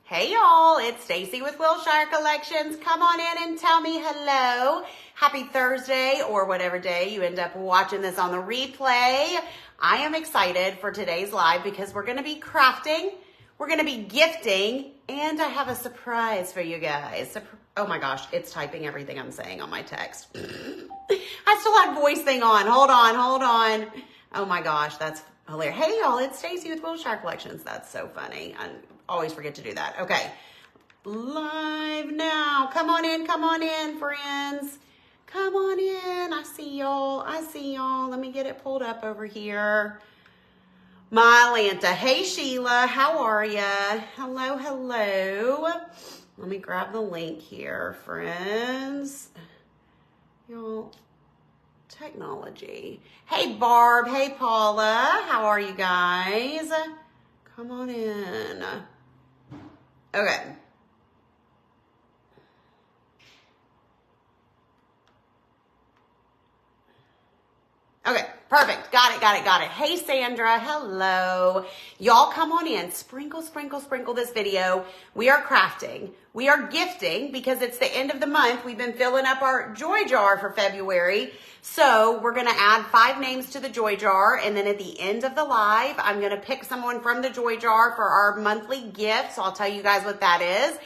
Hey y'all, it's Stacy with Wilshire Collections. Come on in and tell me hello. Happy Thursday or whatever day you end up watching this on the replay. I am excited for today's live because we're going to be crafting, we're going to be gifting, and I have a surprise for you guys. Oh my gosh, it's typing everything I'm saying on my text. I still have voice thing on. Hold on. Oh my gosh, that's hilarious. Hey y'all, it's Stacy with Wilshire Collections. That's so funny. I always forget to do that. Okay, live now. Come on in, friends. Come on in. I see y'all. Let me get it pulled up over here. My Atlanta. Hey Sheila, how are ya? Hello. Let me grab the link here, friends. Y'all, technology. Hey Barb, hey Paula, how are you guys? Come on in. Okay. Okay, perfect. Got it. Hey Sandra, hello. Y'all come on in. Sprinkle this video. We are crafting. We are gifting because it's the end of the month. We've been filling up our joy jar for February. So we're going to add 5 names to the joy jar. And then at the end of the live, I'm going to pick someone from the joy jar for our monthly gift. So I'll tell you guys what that is.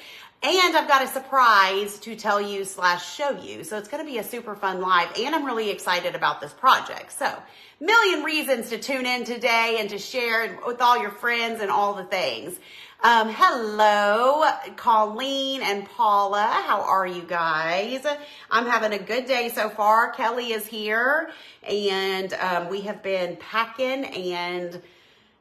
And I've got a surprise to tell you / show you. So it's going to be a super fun live. And I'm really excited about this project. So million reasons to tune in today and to share with all your friends and all the things. Hello, Colleen and Paula. How are you guys? I'm having a good day so far. Kelly is here and we have been packing and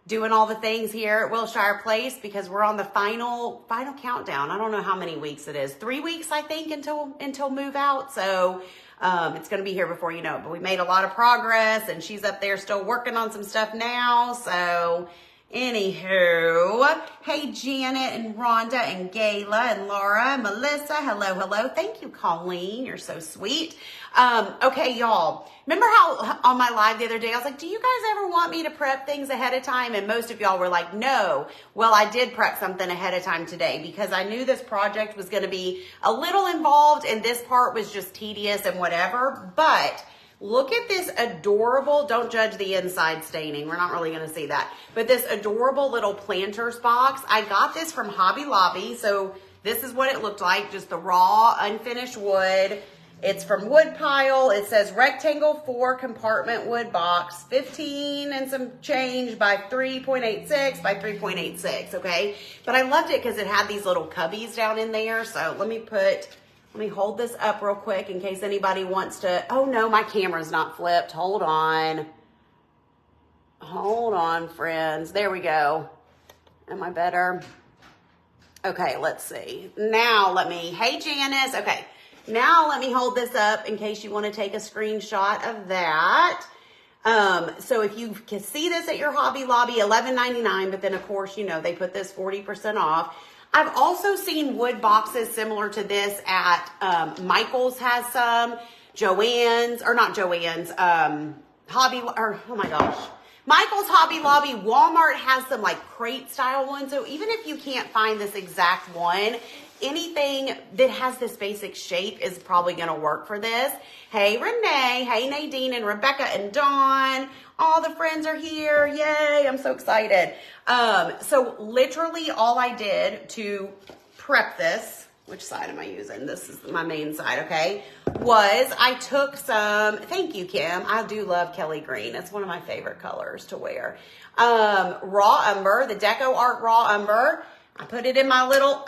doing all the things here at Wilshire Place because we're on the final countdown. I don't know how many weeks it is. 3 weeks, I think, until move out. So it's going to be here before you know it. But we made a lot of progress, and she's up there still working on some stuff now. So anywho, hey Janet and Rhonda and Gayla and Laura and Melissa. Hello. Thank you, Colleen. You're so sweet. Okay, y'all. Remember how on my live the other day, I was like, do you guys ever want me to prep things ahead of time? And most of y'all were like, no. Well, I did prep something ahead of time today because I knew this project was going to be a little involved and this part was just tedious and whatever. But look at this adorable, don't judge the inside staining. We're not really going to see that. But this adorable little planters box. I got this from Hobby Lobby. So this is what it looked like, just the raw, unfinished wood. It's from Woodpile. It says rectangle 4 compartment wood box, 15 and some change by 3.86 by 3.86, okay? But I loved it because it had these little cubbies down in there. So let me hold this up real quick in case anybody wants to, oh no, my camera's not flipped. Hold on, friends. There we go. Am I better? Okay, let's see. Now hey Janice, okay. Now let me hold this up in case you want to take a screenshot of that. So if you can see this at your Hobby Lobby, $11.99, but then of course, you know, they put this 40% off. I've also seen wood boxes similar to this at Michael's has some, Michael's Hobby Lobby. Walmart has some like crate style ones. So even if you can't find this exact one, anything that has this basic shape is probably going to work for this. Hey Renee, hey Nadine and Rebecca and Dawn. All the friends are here. Yay, I'm so excited. So literally all I did to prep this, which side am I using? This is my main side, okay? Was I took some, thank you, Kim. I do love Kelly green. It's one of my favorite colors to wear. Raw umber, the Deco Art Raw Umber. I put it in my little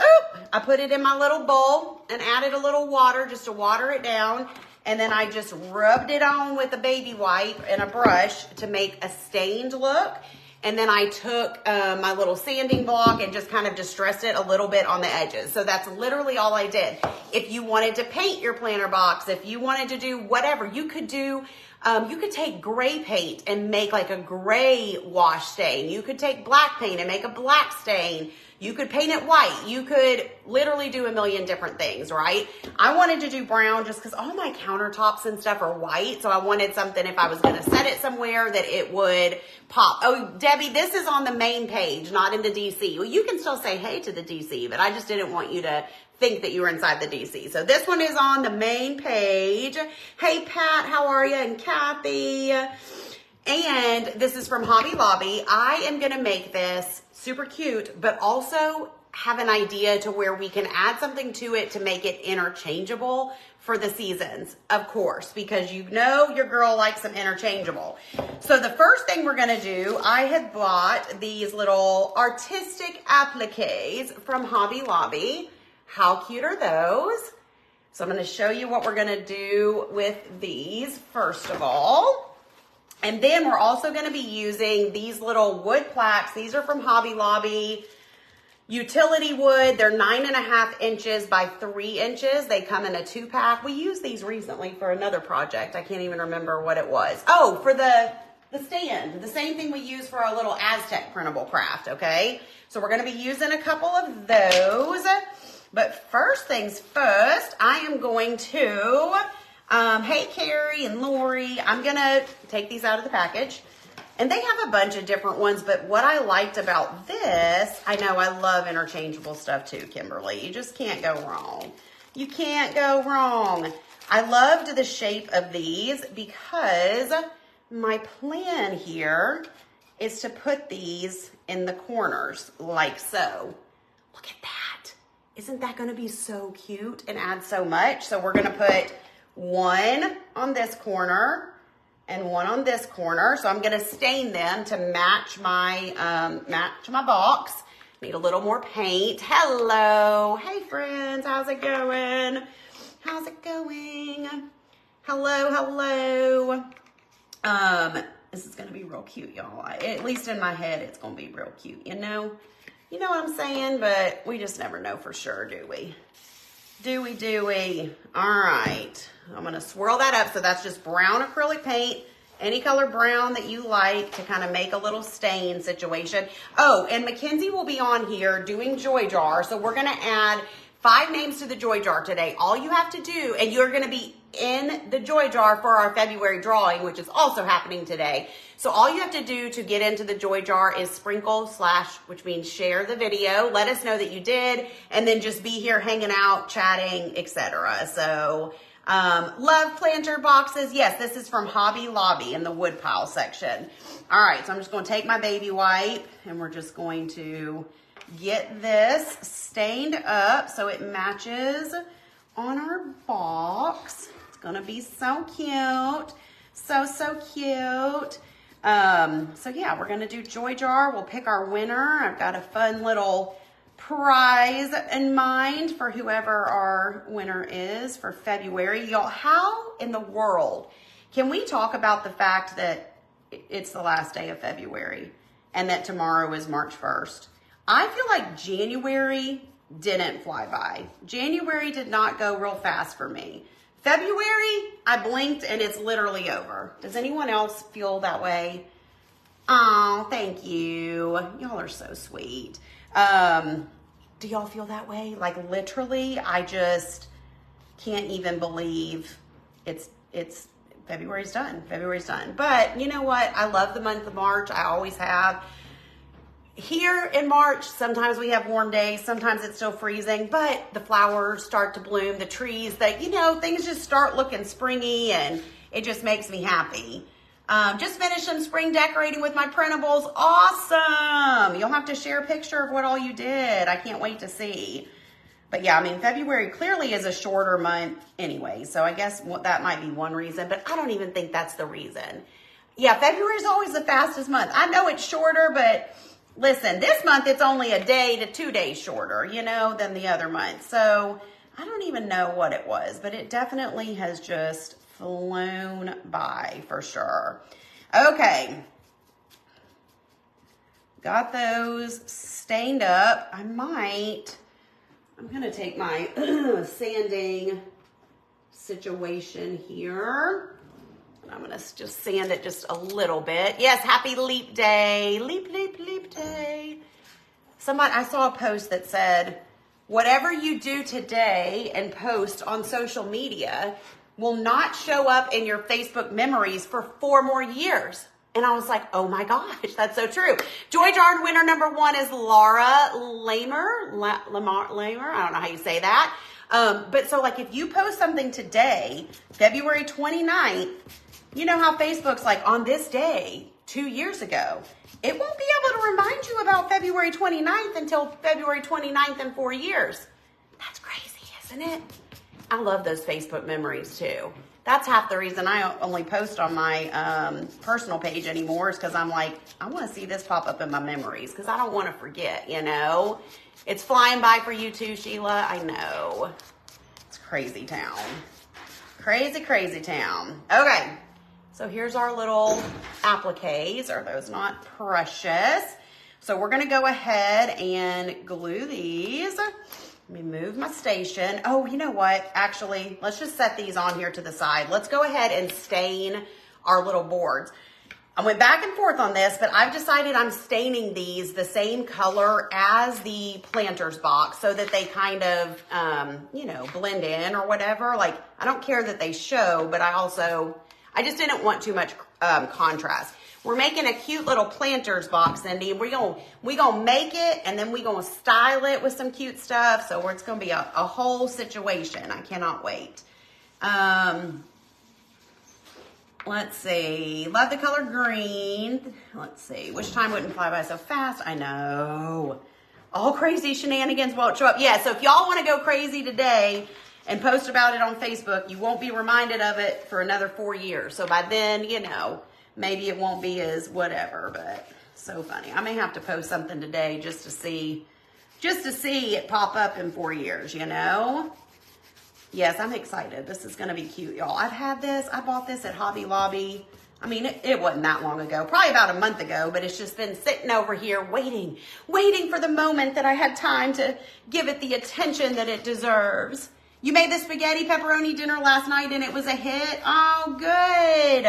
bowl and added a little water just to water it down. And then I just rubbed it on with a baby wipe and a brush to make a stained look. And then I took my little sanding block and just kind of distressed it a little bit on the edges. So that's literally all I did. If you wanted to paint your planter box, if you wanted to do whatever, you could do You could take gray paint and make like a gray wash stain. You could take black paint and make a black stain. You could paint it white. You could literally do a million different things, right? I wanted to do brown just because all my countertops and stuff are white. So I wanted something, if I was going to set it somewhere, that it would pop. Oh, Debbie, this is on the main page, not in the DC. Well, you can still say hey to the DC, but I just didn't want you to think that you were inside the DC. So this one is on the main page. Hey, Pat, how are you? And Kathy. And this is from Hobby Lobby. I am going to make this super cute, but also have an idea to where we can add something to it to make it interchangeable for the seasons, of course, because you know your girl likes some interchangeable. So the first thing we're going to do, I had bought these little artistic appliques from Hobby Lobby. How cute are those? So I'm going to show you what we're going to do with these first of all. And then we're also going to be using these little wood plaques. These are from Hobby Lobby. Utility wood. They're 9.5 inches by 3 inches. They come in a 2-pack. We used these recently for another project. I can't even remember what it was. Oh, for the stand. The same thing we use for our little Aztec printable craft, okay? So we're going to be using a couple of those. But first things first, I am going to... hey, Carrie and Lori, I'm going to take these out of the package. And they have a bunch of different ones, but what I liked about this, I know I love interchangeable stuff too, Kimberly. You just can't go wrong. You can't go wrong. I loved the shape of these because my plan here is to put these in the corners like so. Look at that. Isn't that going to be so cute and add so much? So we're going to put one on this corner and one on this corner. So I'm going to stain them to match my box. Need a little more paint. Hello. Hey, friends. How's it going? How's it going? Hello. This is going to be real cute, y'all. At least in my head, it's going to be real cute, you know? You know what I'm saying? But we just never know for sure, do we? Do we? All right. I'm going to swirl that up. So that's just brown acrylic paint. Any color brown that you like to kind of make a little stain situation. Oh, and Mackenzie will be on here doing Joy Jar. So we're going to add 5 names to the Joy Jar today. All you have to do, and you're going to be in the Joy Jar for our February drawing, which is also happening today. So all you have to do to get into the Joy Jar is sprinkle / which means share the video. Let us know that you did, and then just be here hanging out, chatting, etc. So love planter boxes. Yes, this is from Hobby Lobby in the wood pile section. All right, so I'm just going to take my baby wipe, and we're just going to get this stained up so it matches on our box. It's going to be so cute. So cute. So yeah, we're going to do Joy Jar. We'll pick our winner. I've got a fun little prize in mind for whoever our winner is for February. Y'all, how in the world can we talk about the fact that it's the last day of February and that tomorrow is March 1st? I feel like January didn't fly by. January did not go real fast for me. February, I blinked and it's literally over. Does anyone else feel that way? Oh, thank you. Y'all are so sweet. Do y'all feel that way? Like literally, I just can't even believe it's February's done. February's done. But you know what? I love the month of March. I always have. Here in March, sometimes we have warm days, sometimes it's still freezing, but the flowers start to bloom, the trees, things just start looking springy, and it just makes me happy. Just finished some spring decorating with my printables. Awesome! You'll have to share a picture of what all you did. I can't wait to see. But yeah, I mean, February clearly is a shorter month anyway, so I guess that might be one reason, but I don't even think that's the reason. Yeah, February is always the fastest month. I know it's shorter, but listen, this month it's only a day to 2 days shorter, than the other month. So I don't even know what it was, but it definitely has just flown by for sure. Okay. Got those stained up. I'm going to take my sanding situation here. I'm going to just sand it just a little bit. Yes, happy leap day. Leap, leap, leap day. I saw a post that said, whatever you do today and post on social media will not show up in your Facebook memories for 4 more years. And I was like, oh my gosh, that's so true. Joy Jar winner number 1 is Laura Lamer. Lamer, I don't know how you say that. But so like if you post something today, February 29th, you know how Facebook's like on this day, 2 years ago, it won't be able to remind you about February 29th until February 29th in 4 years. That's crazy, isn't it? I love those Facebook memories too. That's half the reason I only post on my personal page anymore is because I'm like, I want to see this pop up in my memories because I don't want to forget, you know. It's flying by for you too, Sheila. I know. It's crazy town. Crazy, crazy town. Okay. So here's our little appliques. Are those not precious? So we're going to go ahead and glue these. Let me move my station. Oh, you know what? Actually, let's just set these on here to the side. Let's go ahead and stain our little boards. I went back and forth on this, but I've decided I'm staining these the same color as the planter's box so that they kind of, you know, blend in or whatever. Like, I don't care that they show, but I just didn't want too much contrast. We're making a cute little planter's box, Cindy. We're gonna make it, and then we're gonna style it with some cute stuff. So it's gonna be a whole situation. I cannot wait. Let's see. Love the color green. Let's see. Which time wouldn't fly by so fast? I know. All crazy shenanigans won't show up. Yeah, so if y'all want to go crazy today and post about it on Facebook, you won't be reminded of it for another 4 years. So by then, you know, maybe it won't be as whatever, but so funny. I may have to post something today just to see it pop up in 4 years, you know? Yes, I'm excited. This is going to be cute, y'all. I've had this. I bought this at Hobby Lobby. I mean, it wasn't that long ago, probably about a month ago, but it's just been sitting over here waiting for the moment that I had time to give it the attention that it deserves. You made the spaghetti pepperoni dinner last night and it was a hit? Oh, good.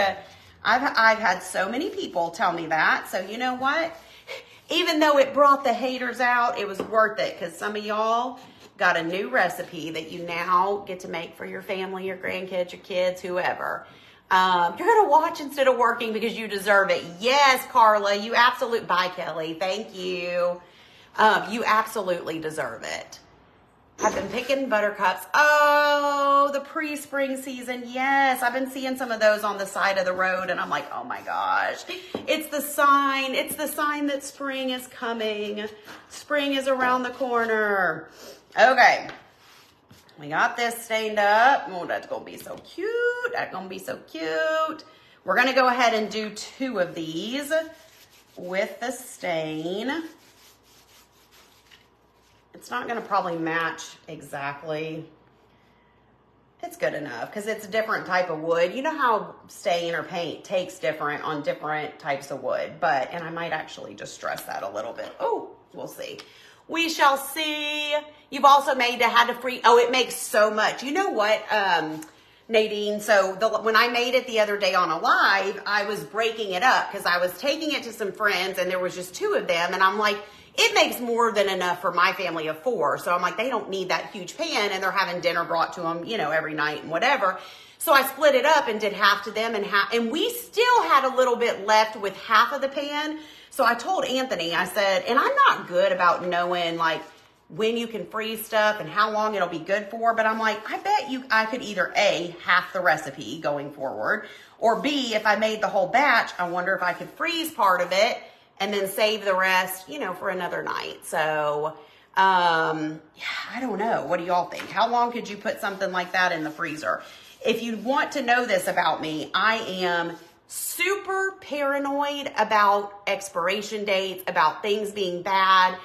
I've had so many people tell me that. So you know what? Even though it brought the haters out, it was worth it because some of y'all got a new recipe that you now get to make for your family, your grandkids, your kids, whoever. You're going to watch instead of working because you deserve it. Yes, Carla, you absolutely, bye Kelly, thank you. You absolutely deserve it. I've been picking buttercups. Oh, the pre-spring season. Yes, I've been seeing some of those on the side of the road and I'm like, oh my gosh, it's the sign. It's the sign that spring is coming. Spring is around the corner. Okay, we got this stained up. Oh, that's gonna be so cute. That's gonna be so cute. We're gonna go ahead and do 2 of these with the stain. It's not gonna probably match exactly. It's good enough because it's a different type of wood. You know how stain or paint takes different on different types of wood, and I might actually just stress that a little bit. Oh, we'll see. We shall see. You've also had to free. Oh, it makes so much. You know what, Nadine? So when I made it the other day on a live, I was breaking it up because I was taking it to some friends and there was just 2 of them. And I'm like, it makes more than enough for my family of 4. So I'm like, they don't need that huge pan and they're having dinner brought to them, you know, every night and whatever. So I split it up and did half to them and we still had a little bit left with half of the pan. So I told Anthony, I said, and I'm not good about knowing like when you can freeze stuff and how long it'll be good for, but I'm like, I bet I could either A, half the recipe going forward, or B, if I made the whole batch, I wonder if I could freeze part of it and then save the rest, you know, for another night. So, yeah, I don't know. What do y'all think? How long could you put something like that in the freezer? If you want to know this about me, I am super paranoid about expiration dates, about things being bad.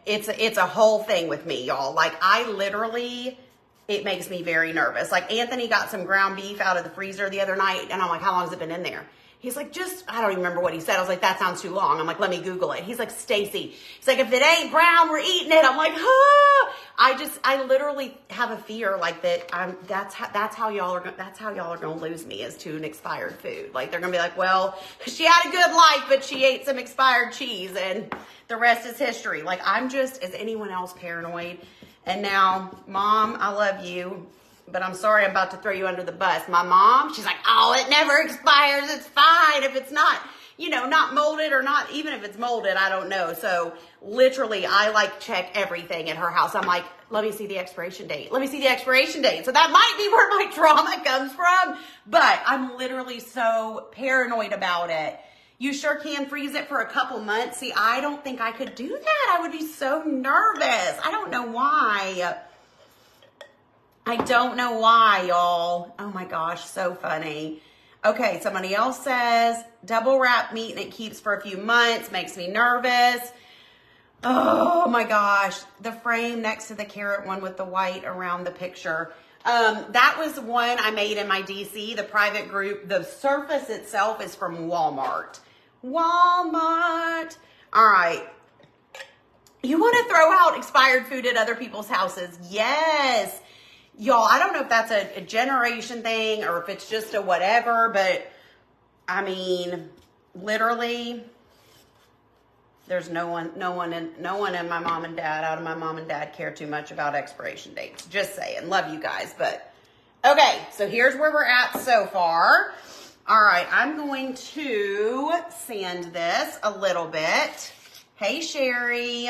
It's a whole thing with me, y'all. Like I literally, it makes me very nervous. Like Anthony got some ground beef out of the freezer the other night and I'm like, how long has it been in there? He's like, I don't even remember what he said. I was like, that sounds too long. I'm like, let me Google it. He's like, Stacy. He's like, if it ain't brown, we're eating it. I'm like, ah. I literally have a fear like that. That's how y'all are going to lose me, is to an expired food. Like, they're going to be like, well, she had a good life, but she ate some expired cheese and the rest is history. Like, I'm just, is anyone else paranoid? And now, Mom, I love you, but I'm sorry I'm about to throw you under the bus. My mom, she's like, oh, it never expires. It's fine if it's not, not molded, or not, even if it's molded, I don't know. So literally, I like check everything at her house. I'm like, let me see the expiration date. Let me see the expiration date. So that might be where my trauma comes from, but I'm literally so paranoid about it. You sure can freeze it for a couple months. See, I don't think I could do that. I would be so nervous. I don't know why. Y'all. Oh my gosh, so funny. Okay, somebody else says, double wrap meat and it keeps for a few months, makes me nervous. Oh my gosh, the frame next to the carrot one with the white around the picture. That was one I made in my DC, the private group. The surface itself is from Walmart. All right. You want to throw out expired food at other people's houses? Yes. Y'all, I don't know if that's a generation thing or if it's just a whatever, but I mean, literally, there's no one in my mom and dad, out of my mom and dad, care too much about expiration dates. Just saying, love you guys. But okay, so here's where we're at so far. All right, I'm going to sand this a little bit. Hey, Sherry.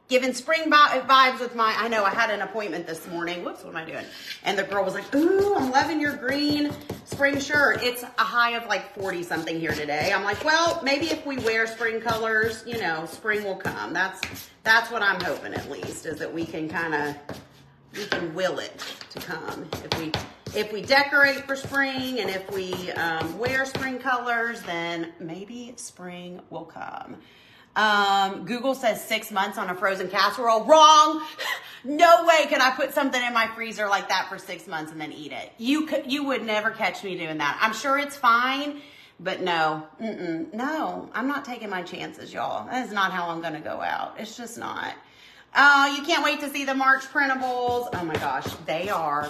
Giving spring vibes with I know I had an appointment this morning. Whoops, what am I doing? And the girl was like, ooh, I'm loving your green spring shirt. It's a high of like 40 something here today. I'm like, well, maybe if we wear spring colors, spring will come. That's what I'm hoping, at least, is that we can will it to come. If we decorate for spring and if we wear spring colors, then maybe spring will come. Google says 6 months on a frozen casserole. Wrong. No way can I put something in my freezer like that for 6 months and then eat it. You would never catch me doing that. I'm sure it's fine, but no. No, I'm not taking my chances, y'all. That is not how I'm going to go out. It's just not. You can't wait to see the March printables. Oh my gosh, they are.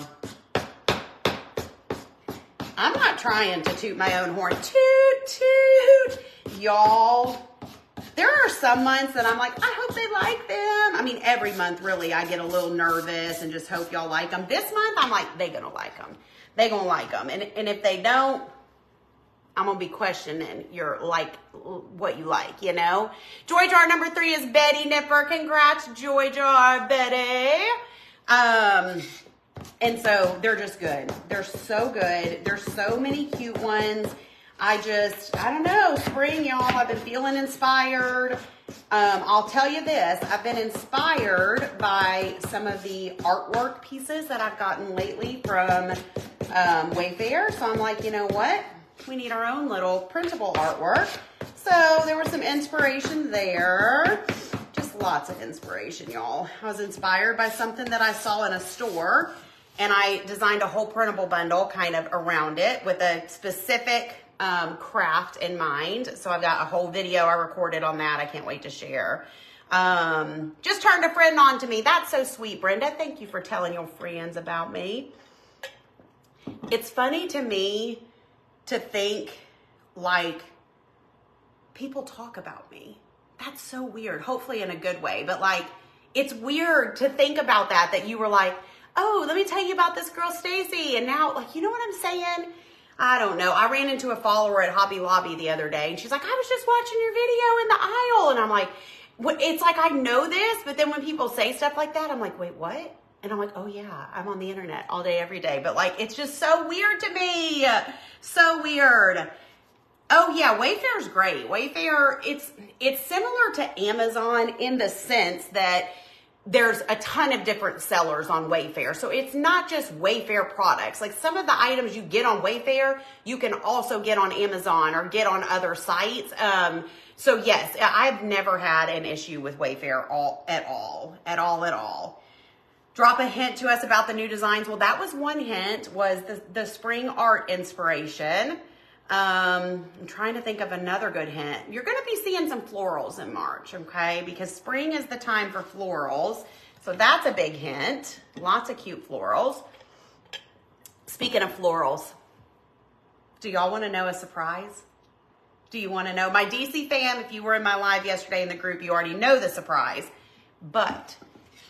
I'm not trying to toot my own horn. Toot, toot. Y'all. There are some months that I'm like, I hope they like them. I mean, every month, really, I get a little nervous and just hope y'all like them. This month, I'm like, they're going to like them. They're going to like them. And if they don't, I'm going to be questioning what you like, Joy Jar number 3 is Betty Nipper. Congrats, Joy Jar, Betty. And so they're just good. They're so good. There's so many cute ones. I don't know, spring, y'all. I've been feeling inspired. I'll tell you this. I've been inspired by some of the artwork pieces that I've gotten lately from Wayfair. So I'm like, you know what? We need our own little printable artwork. So there was some inspiration there. Just lots of inspiration, y'all. I was inspired by something that I saw in a store, and I designed a whole printable bundle kind of around it with a specific craft in mind. So I've got a whole video I recorded on that. I can't wait to share. Just turned a friend on to me. That's so sweet, Brenda. Thank you for telling your friends about me. It's funny to me to think like people talk about me. That's so weird. Hopefully in a good way, but like, it's weird to think about that you were like, oh, let me tell you about this girl, Stacy. And now, like, you know what I'm saying? I don't know. I ran into a follower at Hobby Lobby the other day, and she's like, I was just watching your video in the aisle. And I'm like, it's like, I know this, but then when people say stuff like that, I'm like, wait, what? And I'm like, oh yeah, I'm on the internet all day, every day. But like, it's just so weird to me. So weird. Oh yeah, Wayfair's great. Wayfair, it's similar to Amazon in the sense that there's a ton of different sellers on Wayfair. So it's not just Wayfair products. Like some of the items you get on Wayfair, you can also get on Amazon or get on other sites. So yes, I've never had an issue with Wayfair at all. Drop a hint to us about the new designs. Well, that was one hint, was the spring art inspiration. I'm trying to think of another good hint. You're going to be seeing some florals in March, okay? Because spring is the time for florals. So that's a big hint. Lots of cute florals. Speaking of florals, do y'all want to know a surprise? Do you want to know? My DC fam, if you were in my live yesterday in the group, you already know the surprise. But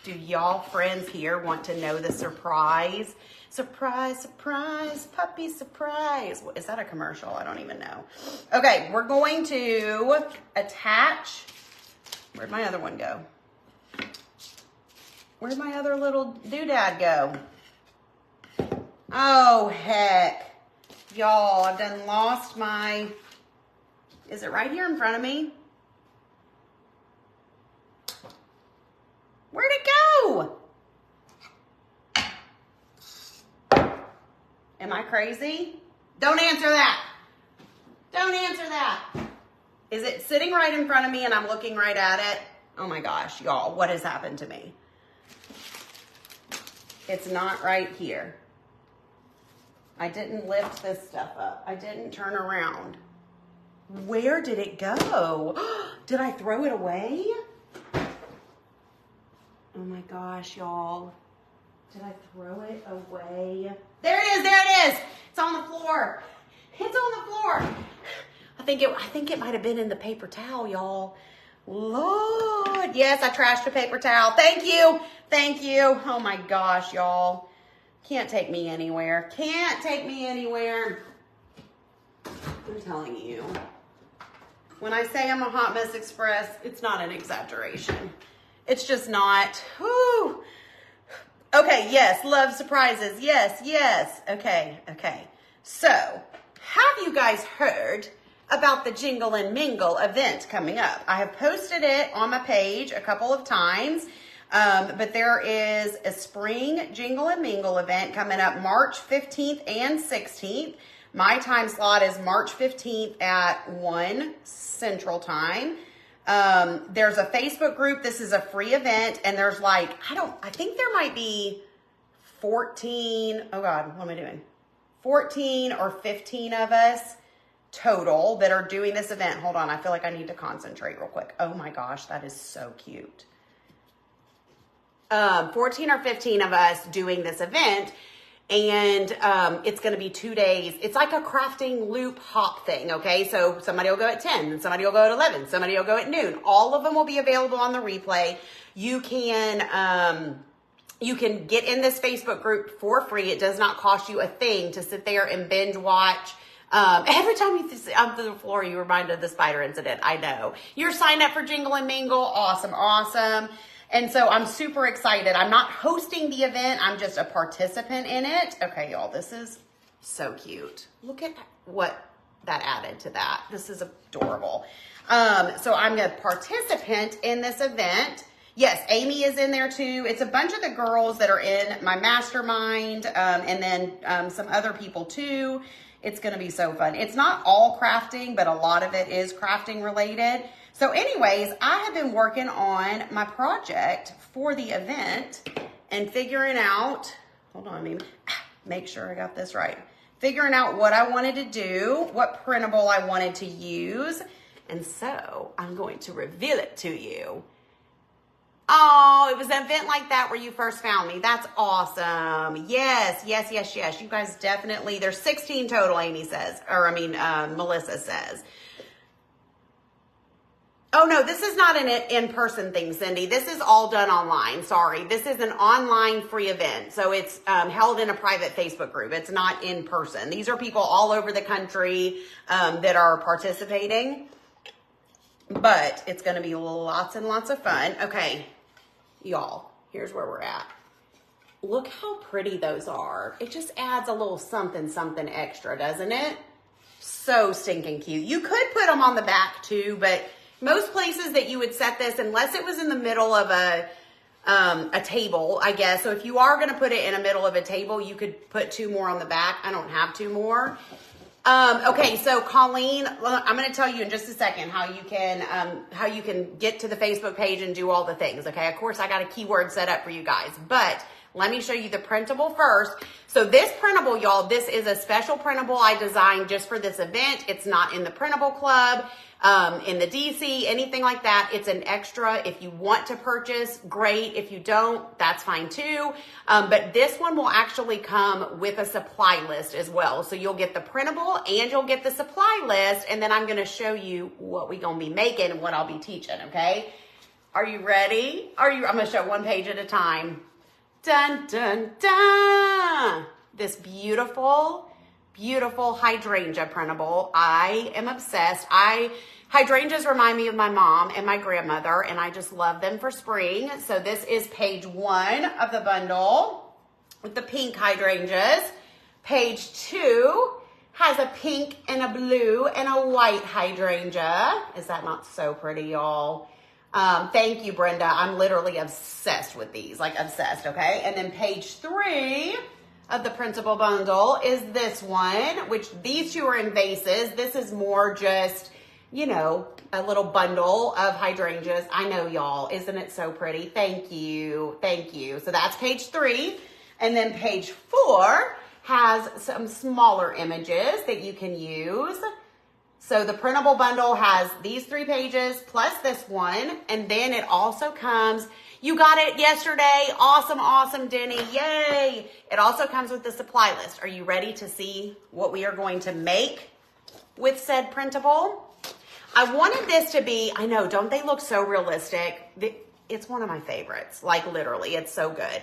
do y'all friends here want to know the surprise? Surprise, surprise, puppy surprise. Is that a commercial? I don't even know. Okay, we're going to attach. Where'd my other one go? Where'd my other little doodad go? Oh, heck. Y'all, I've done lost my... Is it right here in front of me? Where'd it go? Am I crazy? Don't answer that. Don't answer that. Is it sitting right in front of me and I'm looking right at it? Oh my gosh, y'all, what has happened to me? It's not right here. I didn't lift this stuff up. I didn't turn around. Where did it go? Did I throw it away? Oh my gosh, y'all. Did I throw it away? There it is, there it is. It's on the floor. It's on the floor. I think it might have been in the paper towel, y'all. Lord. Yes, I trashed a paper towel. Thank you. Thank you. Oh my gosh, y'all. Can't take me anywhere. Can't take me anywhere. I'm telling you. When I say I'm a hot mess express, it's not an exaggeration. It's just not. Whew. Okay, yes, love surprises. Yes, yes. Okay, okay. So, have you guys heard about the Jingle and Mingle event coming up? I have posted it on my page a couple of times, but there is a spring Jingle and Mingle event coming up March 15th and 16th. My time slot is March 15th at 1 Central Time. There's a Facebook group. This is a free event, and there's like, I think there might be 14, oh God, what am I doing? 14 or 15 of us total that are doing this event. Hold on, I feel like I need to concentrate real quick. Oh my gosh, that is so cute. 14 or 15 of us doing this event. And it's going to be 2 days. It's like a crafting loop hop thing, okay? So somebody will go at 10, and somebody will go at 11, somebody will go at noon. All of them will be available on the replay. You can get in this Facebook group for free. It does not cost you a thing to sit there and binge watch. Every time you on the floor, you reminded of the spider incident. I know. You're signed up for Jingle and Mingle. Awesome, awesome. And so I'm super excited. I'm not hosting the event. I'm just a participant in it. Okay, y'all, this is so cute. Look at what that added to that. This is adorable. So I'm a participant in this event. Yes, Amy is in there too. It's a bunch of the girls that are in my mastermind, and then some other people too. It's going to be so fun. It's not all crafting, but a lot of it is crafting related. So anyways, I have been working on my project for the event and figuring out, hold on, let me make sure I got this right. Figuring out what I wanted to do, what printable I wanted to use. And so I'm going to reveal it to you. Oh, it was an event like that where you first found me. That's awesome. Yes, yes, yes, yes. You guys definitely, there's 16 total, Amy says, or Melissa says. Oh no, this is not an in-person thing, Cindy. This is all done online. Sorry. This is an online free event. So it's held in a private Facebook group. It's not in person. These are people all over the country that are participating. But it's going to be lots and lots of fun. Okay, y'all, here's where we're at. Look how pretty those are. It just adds a little something extra, doesn't it? So stinking cute. You could put them on the back too, but most places that you would set this, unless it was in the middle of a table, I guess. So if you are going to put it in the middle of a table, you could put 2 more on the back. I don't have 2 more. Okay, so Colleen, I'm going to tell you in just a second how you can get to the Facebook page and do all the things. Okay, of course I got a keyword set up for you guys, but let me show you the printable first. So this printable, y'all, this is a special printable I designed just for this event. It's not in the printable club, in the DC, anything like that. It's an extra. If you want to purchase, great. If you don't, that's fine too. But this one will actually come with a supply list as well. So you'll get the printable and you'll get the supply list. And then I'm going to show you what we're going to be making and what I'll be teaching. Okay. Are you ready? I'm going to show one page at a time. Dun, dun, dun. This beautiful, beautiful hydrangea printable. I am obsessed. Hydrangeas remind me of my mom and my grandmother, and I just love them for spring. So this is page 1 of the bundle with the pink hydrangeas. Page 2 has a pink and a blue and a white hydrangea. Is that not so pretty, y'all? Thank you, Brenda. I'm literally obsessed with these, like obsessed, okay? And then page 3 of the printable bundle is this one, which these two are in vases. This is more just, you know, a little bundle of hydrangeas. I know, y'all. Isn't it so pretty? Thank you. Thank you. So that's page 3. And then page 4 has some smaller images that you can use. So the printable bundle has these 3 pages plus this one. And then it also comes, you got it yesterday. Awesome, awesome, Denny. Yay. It also comes with the supply list. Are you ready to see what we are going to make with said printable? I wanted this to be, I know, don't they look so realistic? It's one of my favorites, like literally, it's so good.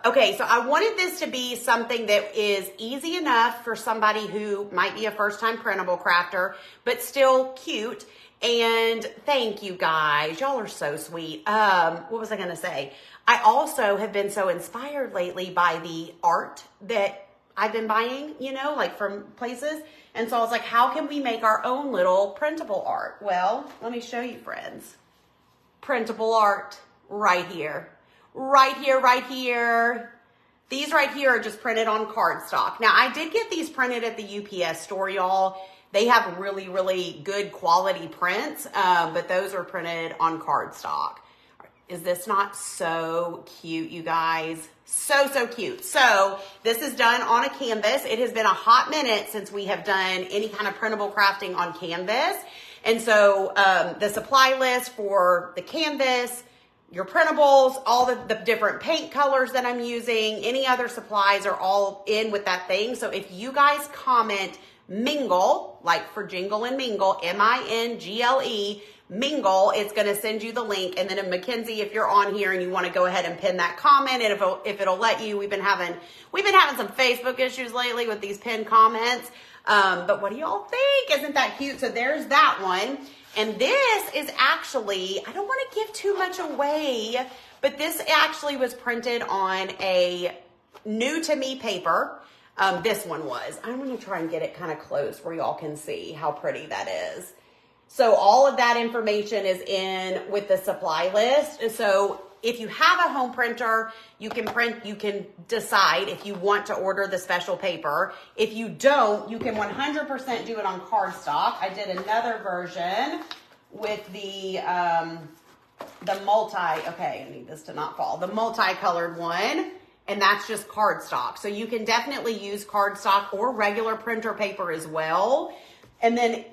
Okay, so I wanted this to be something that is easy enough for somebody who might be a first-time printable crafter, but still cute. And thank you guys, y'all are so sweet. What was I gonna say? I also have been so inspired lately by the art that I've been buying, you know, like from places. And so I was like, how can we make our own little printable art? Well, let me show you, friends. Printable art right here. Right here, right here. These right here are just printed on cardstock. Now, I did get these printed at the UPS store, y'all. They have really, really good quality prints, but those are printed on cardstock. Is this not so cute, you guys? So, so cute. So this is done on a canvas. It has been a hot minute since we have done any kind of printable crafting on canvas. And so the supply list for the canvas, your printables, all the different paint colors that I'm using, any other supplies are all in with that thing. So if you guys comment mingle, like for jingle and mingle, M-I-N-G-L-E, mingle, it's going to send you the link. And then in Mackenzie, if you're on here and you want to go ahead and pin that comment, and if it'll let you, we've been having some Facebook issues lately with these pinned comments. But what do y'all think? Isn't that cute? So there's that one. And this is actually, I don't want to give too much away, but this actually was printed on a new to me paper. This one was. I'm going to try and get it kind of close where y'all can see how pretty that is. So all of that information is in with the supply list. So if you have a home printer, you can decide if you want to order the special paper. If you don't, you can 100% do it on cardstock. I did another version with the okay, I need this to not fall, the multicolored one, and that's just cardstock. So you can definitely use cardstock or regular printer paper as well. And then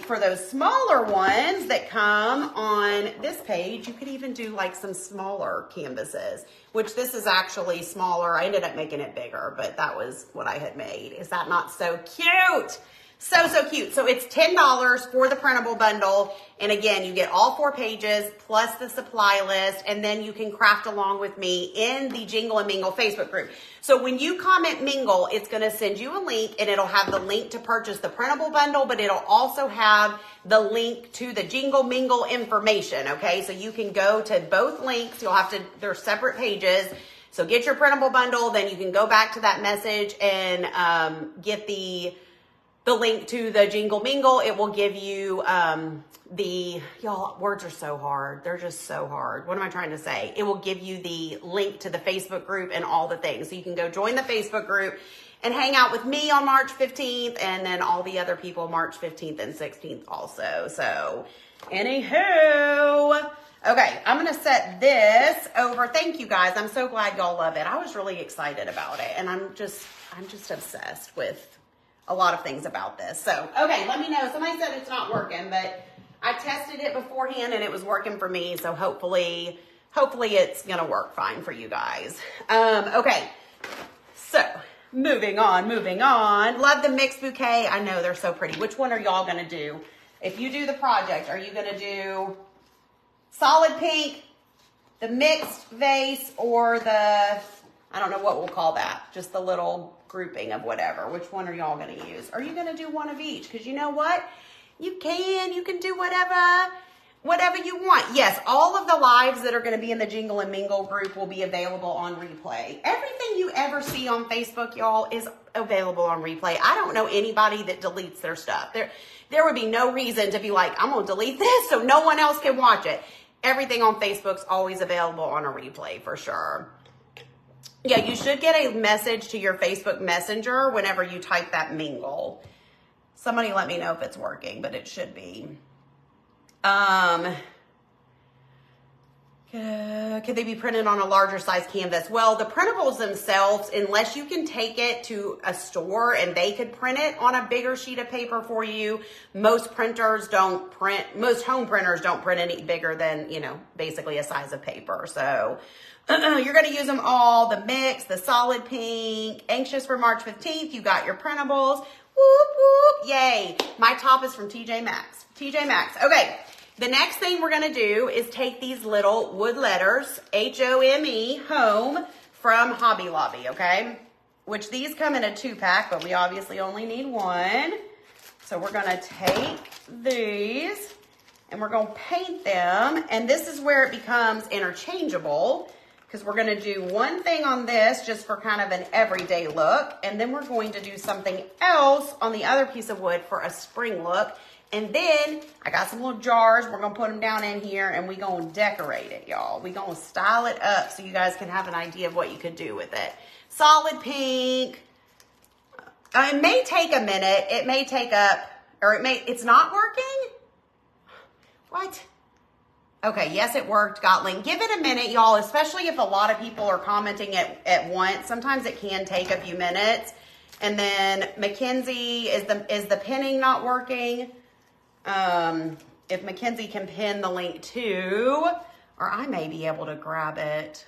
for those smaller ones that come on this page, you could even do like some smaller canvases, which this is actually smaller. I ended up making it bigger, but that was what I had made. Is that not so cute? So, so cute. So it's $10 for the printable bundle. And again, you get all 4 pages plus the supply list, and then you can craft along with me in the Jingle and Mingle Facebook group. So when you comment Mingle, it's going to send you a link, and it'll have the link to purchase the printable bundle, but it'll also have the link to the Jingle Mingle information. Okay. So you can go to both links. They're separate pages. So get your printable bundle, then you can go back to that message and get the link to the Jingle Mingle. It will give you y'all, words are so hard. They're just so hard. What am I trying to say? It will give you the link to the Facebook group and all the things. So you can go join the Facebook group and hang out with me on March 15th, and then all the other people March 15th and 16th also. So anywho, Okay, I'm gonna set this over. Thank you guys. I'm so glad y'all love it. I was really excited about it, and I'm just obsessed with a lot of things about this. So, okay, let me know. Somebody said it's not working, but I tested it beforehand and it was working for me. So hopefully it's gonna work fine for you guys. Okay, so moving on. Love the mixed bouquet. I know they're so pretty. Which one are y'all gonna do? If you do the project, are you gonna do solid pink, the mixed vase, or the, I don't know what we'll call that, just the little grouping of whatever? Which one are y'all gonna use? Are you gonna do one of each? Because you know what? You can do whatever you want. Yes, all of the lives that are gonna be in the Jingle and Mingle group will be available on replay. Everything you ever see on Facebook, y'all, is available on replay. I don't know anybody that deletes their stuff. There would be no reason to be like, I'm gonna delete this so no one else can watch it. Everything on Facebook's always available on a replay for sure. Yeah, you should get a message to your Facebook Messenger whenever you type that mingle. Somebody let me know if it's working, but it should be. Could they be printed on a larger size canvas? Well, the printables themselves, unless you can take it to a store and they could print it on a bigger sheet of paper for you, most home printers don't print any bigger than, basically a size of paper. So you're going to use them all, the mix, the solid pink, anxious for March 15th. You got your printables. Whoop, whoop, yay. My top is from TJ Maxx. Okay. The next thing we're going to do is take these little wood letters, H-O-M-E, home, from Hobby Lobby, okay? Which these come in a 2-pack, but we obviously only need one. So we're going to take these and we're going to paint them. And this is where it becomes interchangeable, because we're going to do one thing on this just for kind of an everyday look. And then we're going to do something else on the other piece of wood for a spring look. And then I got some little jars. We're going to put them down in here and we're going to decorate it, y'all. We're going to style it up so you guys can have an idea of what you could do with it. Solid pink. It may take a minute. It may take up, or it's not working? What? Okay, yes, it worked. Got link. Give it a minute, y'all, especially if a lot of people are commenting at once. Sometimes it can take a few minutes. And then Mackenzie, is the pinning not working? If Mackenzie can pin the link too, or I may be able to grab it.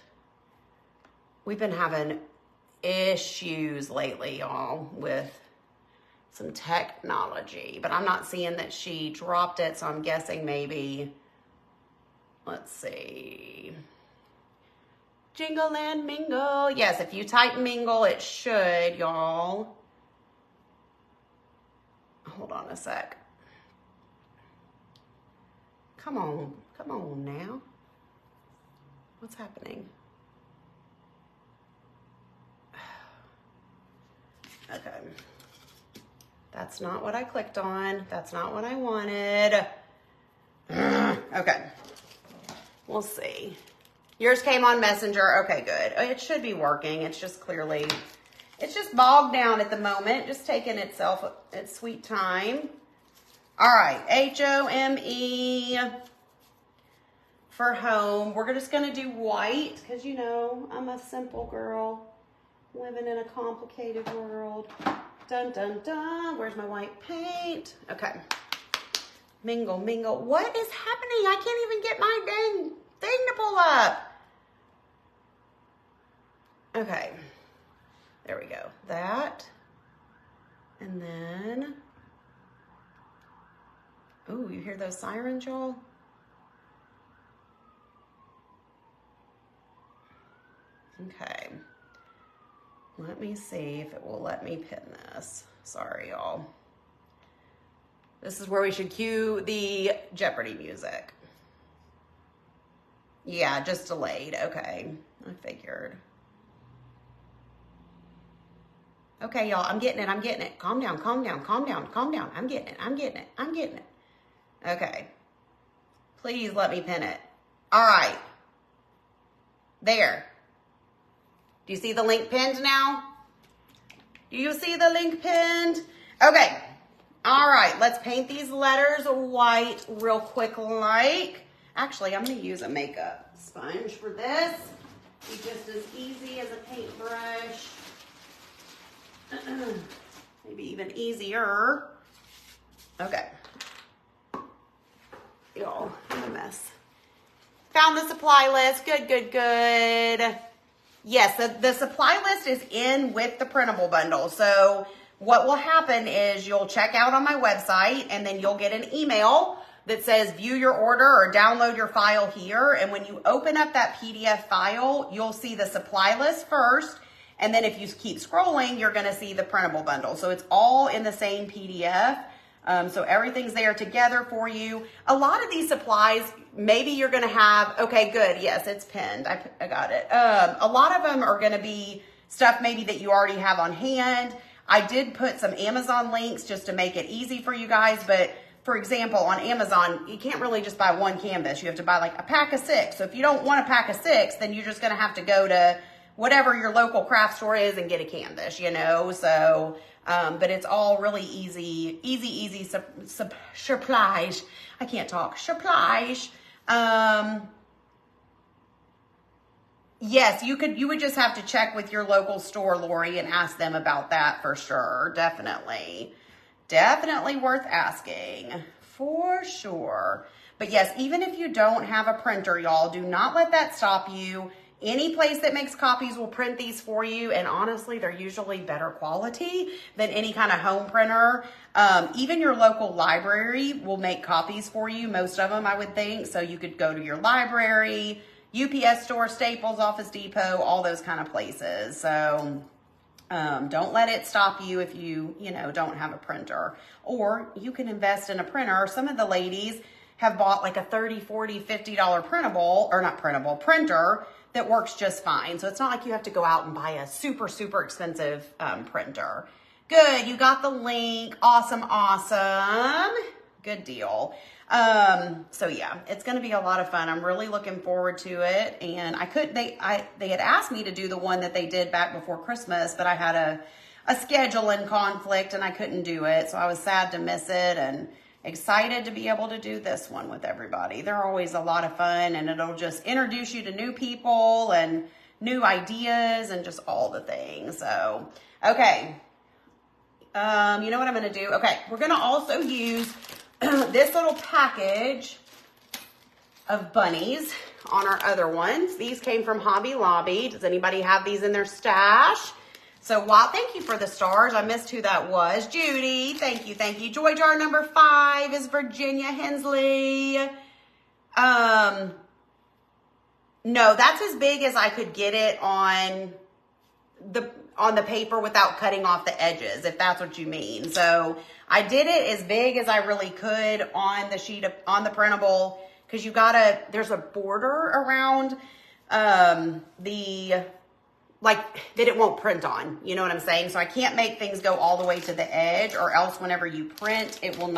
We've been having issues lately, y'all, with some technology, but I'm not seeing that she dropped it, so I'm guessing maybe, let's see. Jingle and mingle. Yes, if you type mingle, it should, y'all. Hold on a sec. Come on now. What's happening? Okay. That's not what I clicked on. That's not what I wanted. Okay. We'll see. Yours came on Messenger. Okay, good. It should be working. It's just bogged down at the moment. Just taking its sweet time. All right, H-O-M-E for home. We're just going to do white because, I'm a simple girl living in a complicated world. Dun, dun, dun. Where's my white paint? Okay. Mingle, mingle. What is happening? I can't even get my dang thing to pull up. Okay. There we go. That. And then... Oh, you hear those sirens, y'all? Okay. Let me see if it will let me pin this. Sorry, y'all. This is where we should cue the Jeopardy music. Yeah, just delayed. Okay, I figured. Okay, y'all, I'm getting it. Calm down. I'm getting it. Okay. Please let me pin it. All right. There. Do you see the link pinned now? Do you see the link pinned? Okay. All right. Let's paint these letters white real quick like. Actually, I'm gonna use a makeup sponge for this. Be just as easy as a paintbrush. Maybe even easier. Okay. Y'all, I'm a mess. Found the supply list. Good, good, good. Yes, the supply list is in with the printable bundle. So what will happen is you'll check out on my website and then you'll get an email that says view your order or download your file here. And when you open up that PDF file, you'll see the supply list first. And then if you keep scrolling, you're going to see the printable bundle. So it's all in the same PDF. So everything's there together for you. A lot of these supplies, maybe you're going to have, okay, good. Yes, it's pinned. I got it. A lot of them are going to be stuff maybe that you already have on hand. I did put some Amazon links just to make it easy for you guys. But for example, on Amazon, you can't really just buy one canvas. You have to buy like a pack of 6. So if you don't want a pack of 6, then you're just going to have to go to whatever your local craft store is and get a canvas, you know? So, but it's all really easy supplies. I can't talk. Supplies. Yes, you would just have to check with your local store, Lori, and ask them about that for sure. Definitely worth asking for sure. But yes, even if you don't have a printer, y'all, do not let that stop you. Any place that makes copies will print these for you. And honestly, they're usually better quality than any kind of home printer. Even your local library will make copies for you. Most of them, I would think. So you could go to your library, UPS store, Staples, Office Depot, all those kind of places. So don't let it stop you if you don't have a printer. Or you can invest in a printer. Some of the ladies have bought like a $30, $40, $50 printer that works just fine. So it's not like you have to go out and buy a super, super expensive printer. Good, you got the link. Awesome. Good deal. So yeah, it's going to be a lot of fun. I'm really looking forward to it. And they had asked me to do the one that they did back before Christmas, but I had a scheduling conflict and I couldn't do it. So I was sad to miss it and excited to be able to do this one with everybody. They're always a lot of fun and it'll just introduce you to new people and new ideas and just all the things. So, okay. You know what I'm going to do? Okay. We're going to also use this little package of bunnies on our other ones. These came from Hobby Lobby. Does anybody have these in their stash? So, wow, thank you for the stars. I missed who that was. Judy, thank you. Joy jar number 5 is Virginia Hensley. No, that's as big as I could get it on the paper without cutting off the edges, if that's what you mean. So I did it as big as I really could on the sheet on the printable, because there's a border around that it won't print on, you know what I'm saying? So I can't make things go all the way to the edge, or else whenever you print, it won't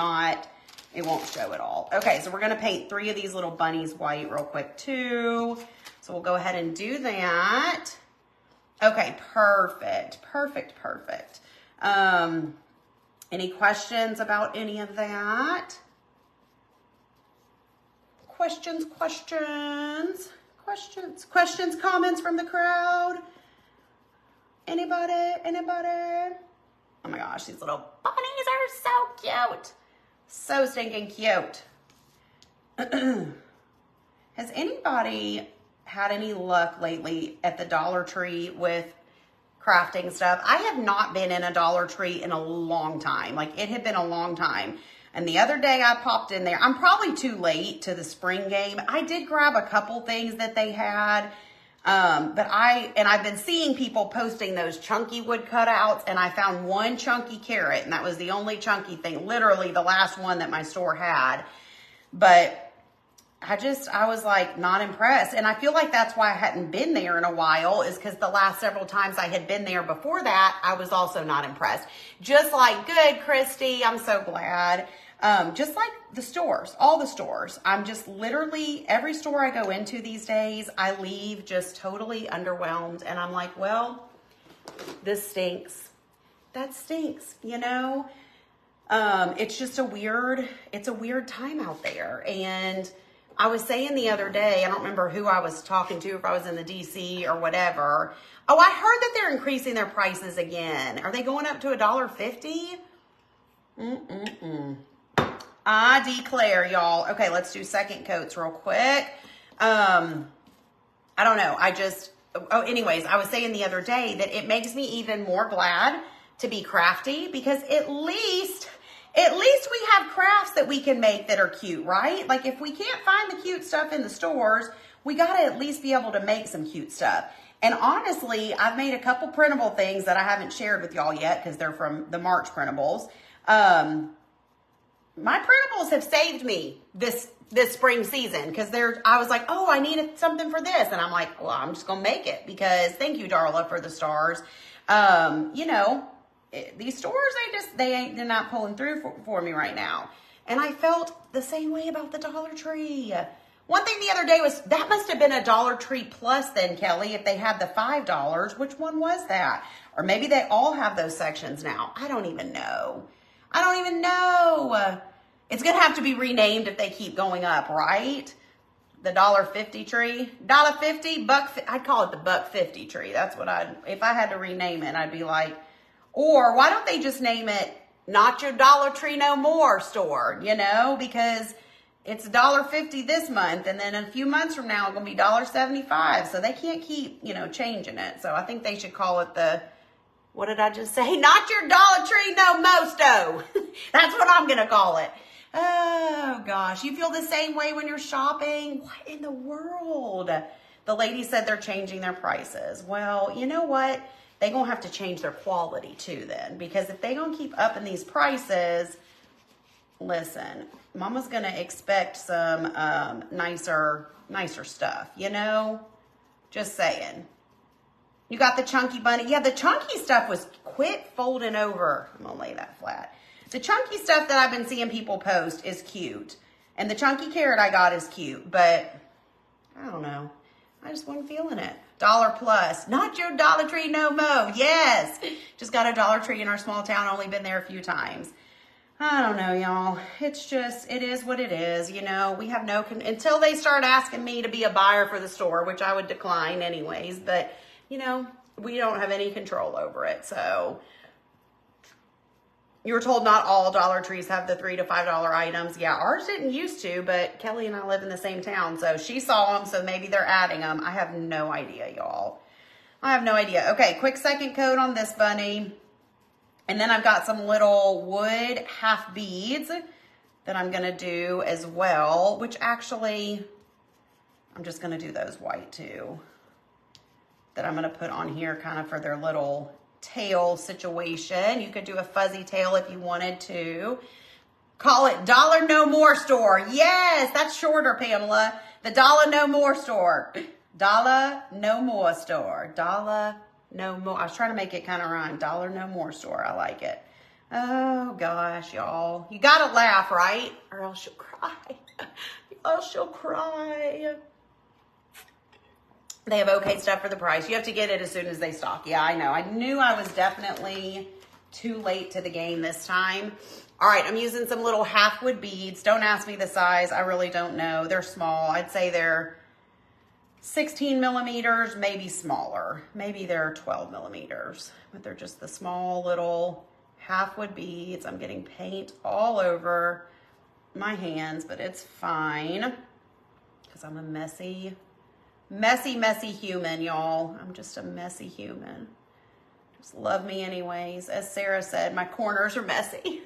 show it all. Okay, so we're gonna paint 3 of these little bunnies white real quick too. So we'll go ahead and do that. Okay, perfect. Any questions about any of that? Questions, comments from the crowd? Anybody? Oh my gosh, these little bunnies are so cute. So stinking cute. Has anybody had any luck lately at the Dollar Tree with crafting stuff? I have not been in a Dollar Tree in a long time. Like, it had been a long time. And the other day I popped in there. I'm probably too late to the spring game. I did grab a couple things that they had. But I've been seeing people posting those chunky wood cutouts, and I found one chunky carrot, and that was the only chunky thing, literally the last one that my store had. But I was like not impressed. And I feel like that's why I hadn't been there in a while, is because the last several times I had been there before that, I was also not impressed. Just like, good, Christy, I'm so glad. Just like the stores, all the stores. I'm just literally, every store I go into these days, I leave just totally underwhelmed. And I'm like, well, this stinks. That stinks, you know? It's just it's a weird time out there. And I was saying the other day, I don't remember who I was talking to, if I was in the DC or whatever. Oh, I heard that they're increasing their prices again. Are they going up to $1.50? I declare, y'all. Okay, let's do second coats real quick. I don't know. Anyways, I was saying the other day that it makes me even more glad to be crafty, because at least we have crafts that we can make that are cute, right? Like, if we can't find the cute stuff in the stores, we got to at least be able to make some cute stuff. And honestly, I've made a couple printable things that I haven't shared with y'all yet because they're from the March printables. My printables have saved me this spring season, because I was like, oh, I needed something for this. And I'm like, well, I'm just going to make it, because thank you, Darla, for the stars. You know, these stores, they're not pulling through for me right now. And I felt the same way about the Dollar Tree. One thing the other day was, that must have been a Dollar Tree Plus then, Kelly, if they had the $5. Which one was that? Or maybe they all have those sections now. I don't even know. It's going to have to be renamed if they keep going up, right? The $1.50 tree. $1.50, I'd call it the $1.50 tree. That's what if I had to rename it, I'd be like, or why don't they just name it Not Your Dollar Tree No More store, you know? Because it's $1.50 this month, and then a few months from now, it's going to be $1.75. So they can't keep, changing it. So I think they should call it what did I just say? Not Your Dollar Tree No Mosto. That's what I'm going to call it. Oh, gosh. You feel the same way when you're shopping? What in the world? The lady said they're changing their prices. Well, you know what? They're going to have to change their quality too then. Because if they're going to keep upping these prices, listen, Mama's going to expect some nicer stuff, Just saying. You got the chunky bunny. Yeah, the chunky stuff was quit folding over. I'm going to lay that flat. The chunky stuff that I've been seeing people post is cute. And the chunky carrot I got is cute. But, I don't know. I just wasn't feeling it. Dollar Plus. Not Your Dollar Tree No Mo. Yes. Just got a Dollar Tree in our small town. Only been there a few times. I don't know, y'all. It's just, it is what it is. We have until they start asking me to be a buyer for the store, which I would decline anyways. But, we don't have any control over it. So, you were told not all Dollar Trees have the $3 to $5 items. Yeah, ours didn't used to, but Kelly and I live in the same town. So she saw them, so maybe they're adding them. I have no idea, y'all. I have no idea. Okay, quick second coat on this bunny. And then I've got some little wood half beads that I'm going to do as well, which actually, I'm just going to do those white too. That I'm going to put on here kind of for their little tail situation. You could do a fuzzy tail if you wanted to. Call it Dollar No More Store. Yes, that's shorter, Pamela. The Dollar No More Store. Dollar No More Store. Dollar No More. I was trying to make it kind of rhyme. Dollar No More Store. I like it. Oh, gosh, y'all. You got to laugh, right? Or else she'll cry. Or else she'll cry. They have okay stuff for the price. You have to get it as soon as they stock. Yeah, I know. I knew I was definitely too late to the game this time. All right, I'm using some little half wood beads. Don't ask me the size. I really don't know. They're small. I'd say they're 16 millimeters, maybe smaller. Maybe they're 12 millimeters. But they're just the small little half wood beads. I'm getting paint all over my hands, but it's fine because I'm a messy human, y'all. I'm just a messy human. Just love me anyways. As Sarah said, my corners are messy.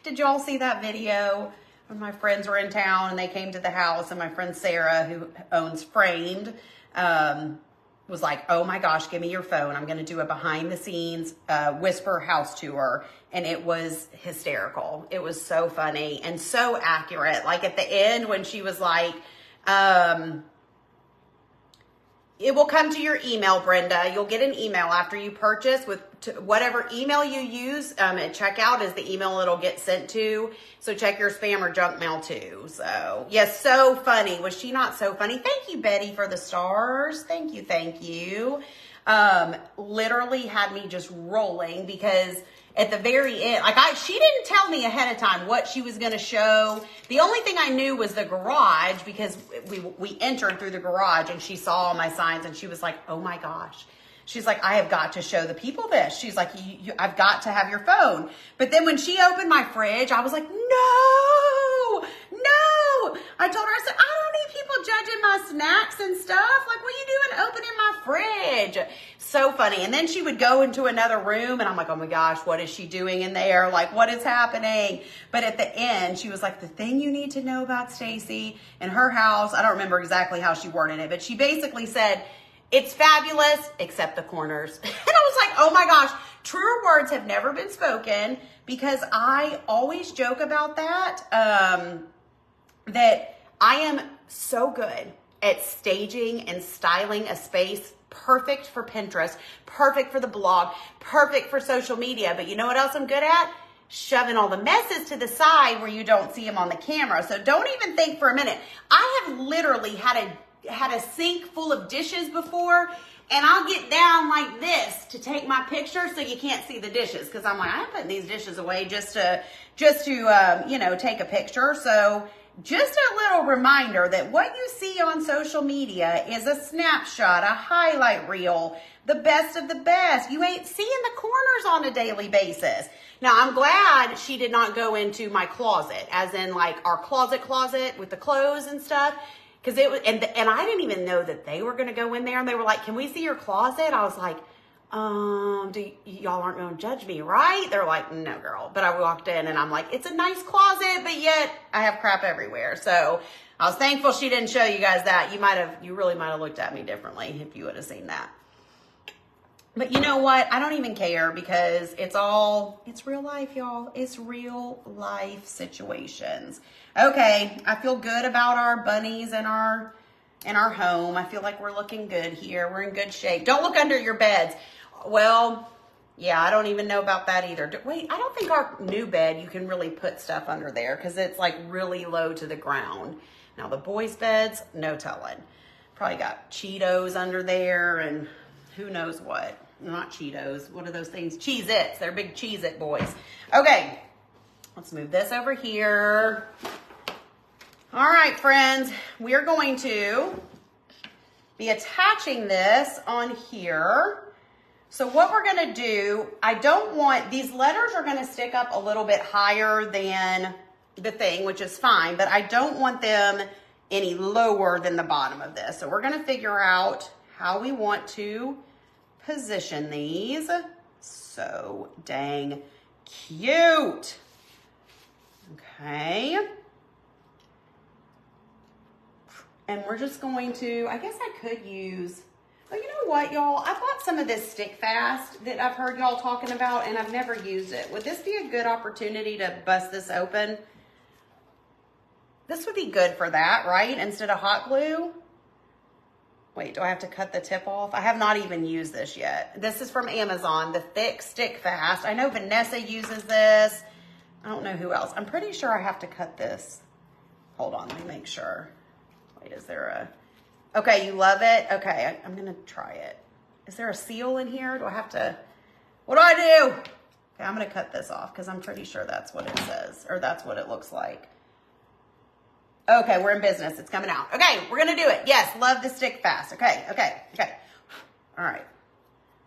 Did y'all see that video when my friends were in town and they came to the house, and my friend Sarah, who owns Framed, was like, oh my gosh, give me your phone. I'm going to do a behind the scenes whisper house tour. And it was hysterical. It was so funny and so accurate. Like at the end when she was like, it will come to your email, Brenda. You'll get an email after you purchase with whatever email you use at checkout is the email it'll get sent to. So check your spam or junk mail too. So yes, so funny. Was she not so funny? Thank you, Betty, for the stars. Thank you. literally had me just rolling because at the very end, like she didn't tell me ahead of time what she was going to show. The only thing I knew was the garage because we entered through the garage and she saw all my signs and she was like, oh my gosh. She's like, I have got to show the people this. She's like, I've got to have your phone. But then when she opened my fridge, I was like, no. I told her, I said, I don't need people judging my snacks and stuff. Like, what are you doing opening my fridge? So funny. And then she would go into another room and I'm like, oh my gosh, what is she doing in there? Like, what is happening? But at the end, she was like, the thing you need to know about Stacy and her house, I don't remember exactly how she worded it, but she basically said, it's fabulous, except the corners. And I was like, oh my gosh, truer words have never been spoken because I always joke about that, that I am so good at staging and styling a space perfect for Pinterest, perfect for the blog, perfect for social media. But you know what else I'm good at? Shoving all the messes to the side where you don't see them on the camera. So don't even think for a minute. I have literally had a sink full of dishes before and I'll get down like this to take my picture so you can't see the dishes because I'm like, I'm putting these dishes away just to you know, take a picture. So just a little reminder that what you see on social media is a snapshot, a highlight reel, the best of the best. You ain't seeing the corners on a daily basis. Now, I'm glad she did not go into my closet, as in like our closet with the clothes and stuff. Because it was, and I didn't even know that they were going to go in there. And they were like, can we see your closet? I was like, y'all aren't going to judge me, right? They're like, no, girl. But I walked in and I'm like, it's a nice closet, but yet I have crap everywhere. So I was thankful she didn't show you guys that. You really might have looked at me differently if you would have seen that. But you know what? I don't even care because it's real life, y'all. It's real life situations. Okay, I feel good about our bunnies and our home. I feel like we're looking good here. We're in good shape. Don't look under your beds. Well, yeah, I don't even know about that either. Wait, I don't think our new bed, you can really put stuff under there because it's like really low to the ground. Now the boys' beds, no telling. Probably got Cheetos under there and who knows what. Not Cheetos. What are those things? Cheez-Its. They're big Cheez-It boys. Okay, let's move this over here. All right, friends, we are going to be attaching this on here. So what we're going to do, I don't want, these letters are going to stick up a little bit higher than the thing, which is fine, but I don't want them any lower than the bottom of this. So we're going to figure out how we want to position these. So dang cute. Okay. And we're just going to, I guess I could use, oh, you know what, y'all? I bought some of this Stick Fast that I've heard y'all talking about, and I've never used it. Would this be a good opportunity to bust this open? This would be good for that, right? Instead of hot glue. Wait, do I have to cut the tip off? I have not even used this yet. This is from Amazon, the thick Stick Fast. I know Vanessa uses this. I don't know who else. I'm pretty sure I have to cut this. Hold on, let me make sure. Wait, is there a... Okay, you love it? Okay, I'm going to try it. Is there a seal in here? Do I have to... What do I do? Okay, I'm going to cut this off because I'm pretty sure that's what it says, or that's what it looks like. Okay, we're in business. It's coming out. Okay, we're going to do it. Yes, love the Stick Fast. Okay. All right.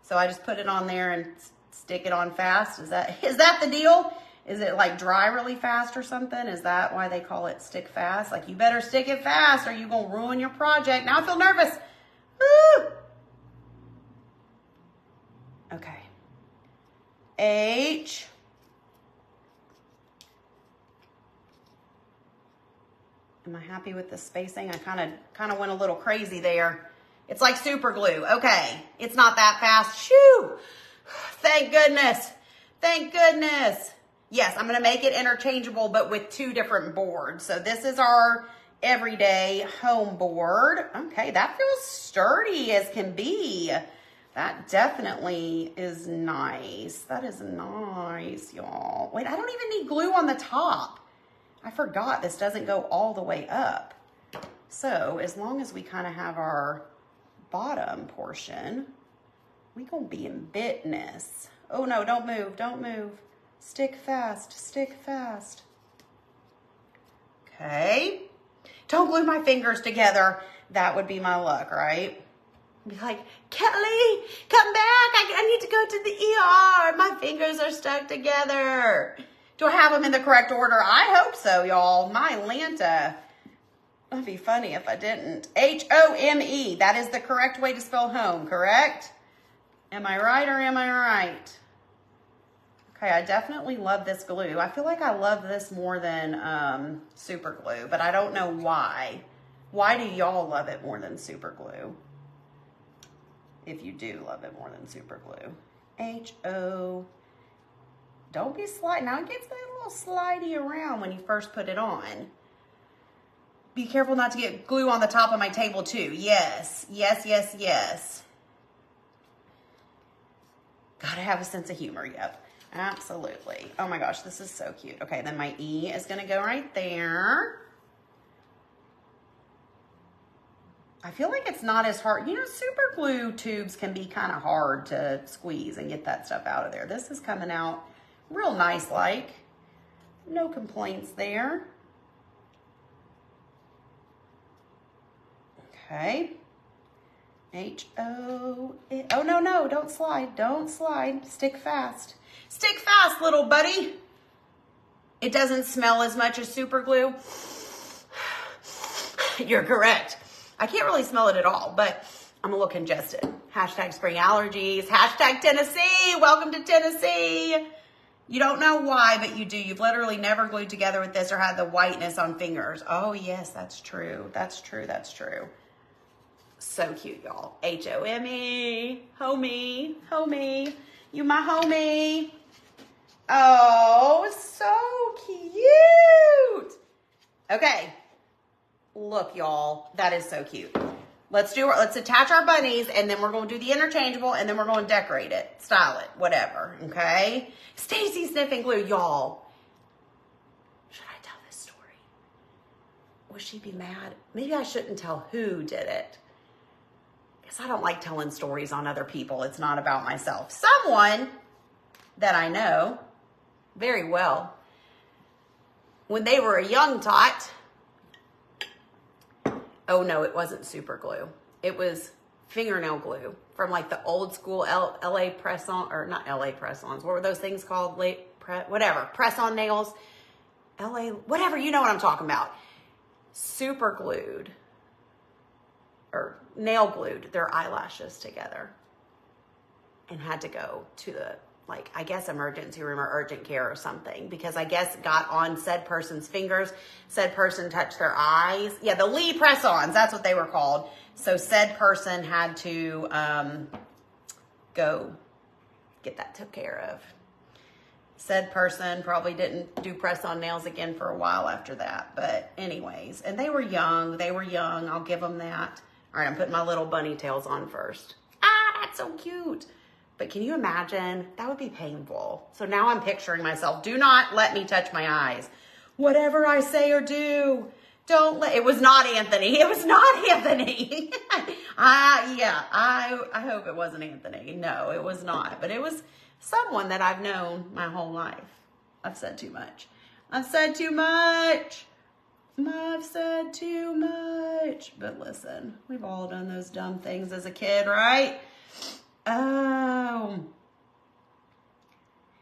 So I just put it on there and stick it on fast. Is that the deal? Is it like dry really fast or something? Is that why they call it Stick Fast? Like, you better stick it fast or you're going to ruin your project. Now I feel nervous. Woo! Okay. H. Am I happy with the spacing? I kind of went a little crazy there. It's like super glue. Okay. It's not that fast. Shoo! Thank goodness. Thank goodness. Yes, I'm going to make it interchangeable, but with 2 different boards. So this is our everyday home board. Okay, that feels sturdy as can be. That definitely is nice. That is nice, y'all. Wait, I don't even need glue on the top. I forgot this doesn't go all the way up. So as long as we kind of have our bottom portion, We gonna be in business. Oh no, don't move, don't move. Stick fast, stick fast. Okay. Don't glue my fingers together. That would be my luck, right? Be like, Kelly, come back. I need to go to the ER. My fingers are stuck together. Do I have them in the correct order? I hope so, y'all. My Lanta. That'd be funny if I didn't. H-O-M-E. That is the correct way to spell home, correct? Am I right or am I right? Okay, I definitely love this glue. I feel like I love this more than super glue, but I don't know why. Why do y'all love it more than super glue? If you do love it more than super glue. H-O. Don't be sliding. Now it gets that little slidey around when you first put it on. Be careful not to get glue on the top of my table too. Yes, yes, yes, yes. Gotta have a sense of humor, yep. Absolutely. Oh my gosh, this is so cute. Okay, then my E is gonna go right there. I feel like it's not as hard. You know, super glue tubes can be kind of hard to squeeze and get that stuff out of there. This is coming out real nice like. No complaints there. Okay. H-O. Oh, no, no, don't slide. Don't slide. Stick fast. Stick fast, little buddy. It doesn't smell as much as super glue. You're correct. I can't really smell it at all, but I'm a little congested. Hashtag spring allergies. Hashtag Tennessee. Welcome to Tennessee. You don't know why, but you do. You've literally never glued together with this or had the whiteness on fingers. Oh, yes, that's true. That's true. That's true. So cute, y'all. H-O-M-E. Homie. Homie. You my homie. Oh, so cute. Okay. Look, y'all. That is so cute. Let's attach our bunnies, and then we're going to do the interchangeable, and then we're going to decorate it, style it, whatever, okay? Stacy sniffing glue, y'all. Should I tell this story? Would she be mad? Maybe I shouldn't tell who did it. Because I don't like telling stories on other people. It's not about myself. Someone that I know very well, when they were a young tot, oh no, it wasn't super glue. It was fingernail glue from like the old school LA press-on, or not LA press-ons. What were those things called? Whatever, press-on nails. LA, whatever, you know what I'm talking about. Super glued, or nail glued their eyelashes together and had to go to the, like, I guess emergency room or urgent care or something, because I guess it got on said person's fingers. Said person touched their eyes. Yeah, the Lee press-ons, that's what they were called. So said person had to go get that took care of. Said person probably didn't do press-on nails again for a while after that. But anyways, and they were young. They were young. I'll give them that. All right, I'm putting my little bunny tails on first. Ah, that's so cute. But can you imagine? That would be painful. So now I'm picturing myself. Do not let me touch my eyes. Whatever I say or do, don't let, it was not Anthony. It was not Anthony. I hope it wasn't Anthony. No, it was not. But it was someone that I've known my whole life. I've said too much. I've said too much. I've said too much. But listen, we've all done those dumb things as a kid, right? Oh.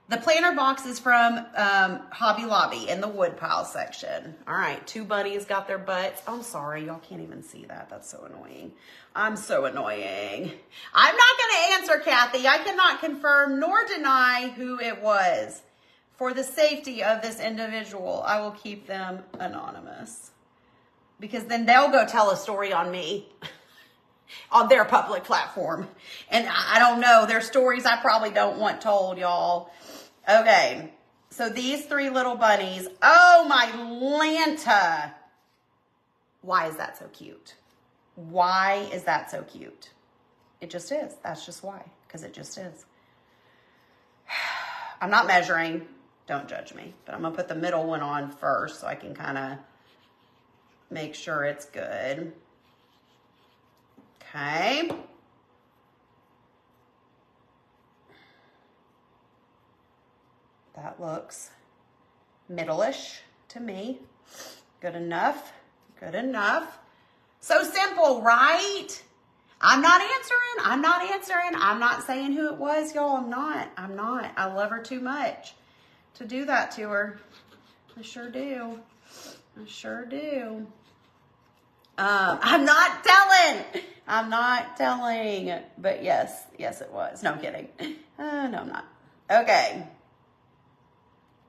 The planner box is from Hobby Lobby in the wood pile section. All right, 2 bunnies got their butts. I'm sorry, y'all can't even see that. That's so annoying. I'm so annoying. I'm not going to answer, Kathy. I cannot confirm nor deny who it was. For the safety of this individual, I will keep them anonymous. Because then they'll go tell a story on me. On their public platform. And I don't know, their stories I probably don't want told, y'all. Okay, so these 3 little bunnies. Oh, my Lanta. Why is that so cute? Why is that so cute? It just is. That's just why, because it just is. I'm not measuring. Don't judge me. But I'm going to put the middle one on first so I can kind of make sure it's good. Okay. That looks middle-ish to me. Good enough. Good enough. So simple, right? I'm not answering. I'm not saying who it was, y'all. I'm not. I love her too much to do that to her. I sure do. I'm not telling. But yes, it was. No, I'm kidding. No, I'm not. Okay.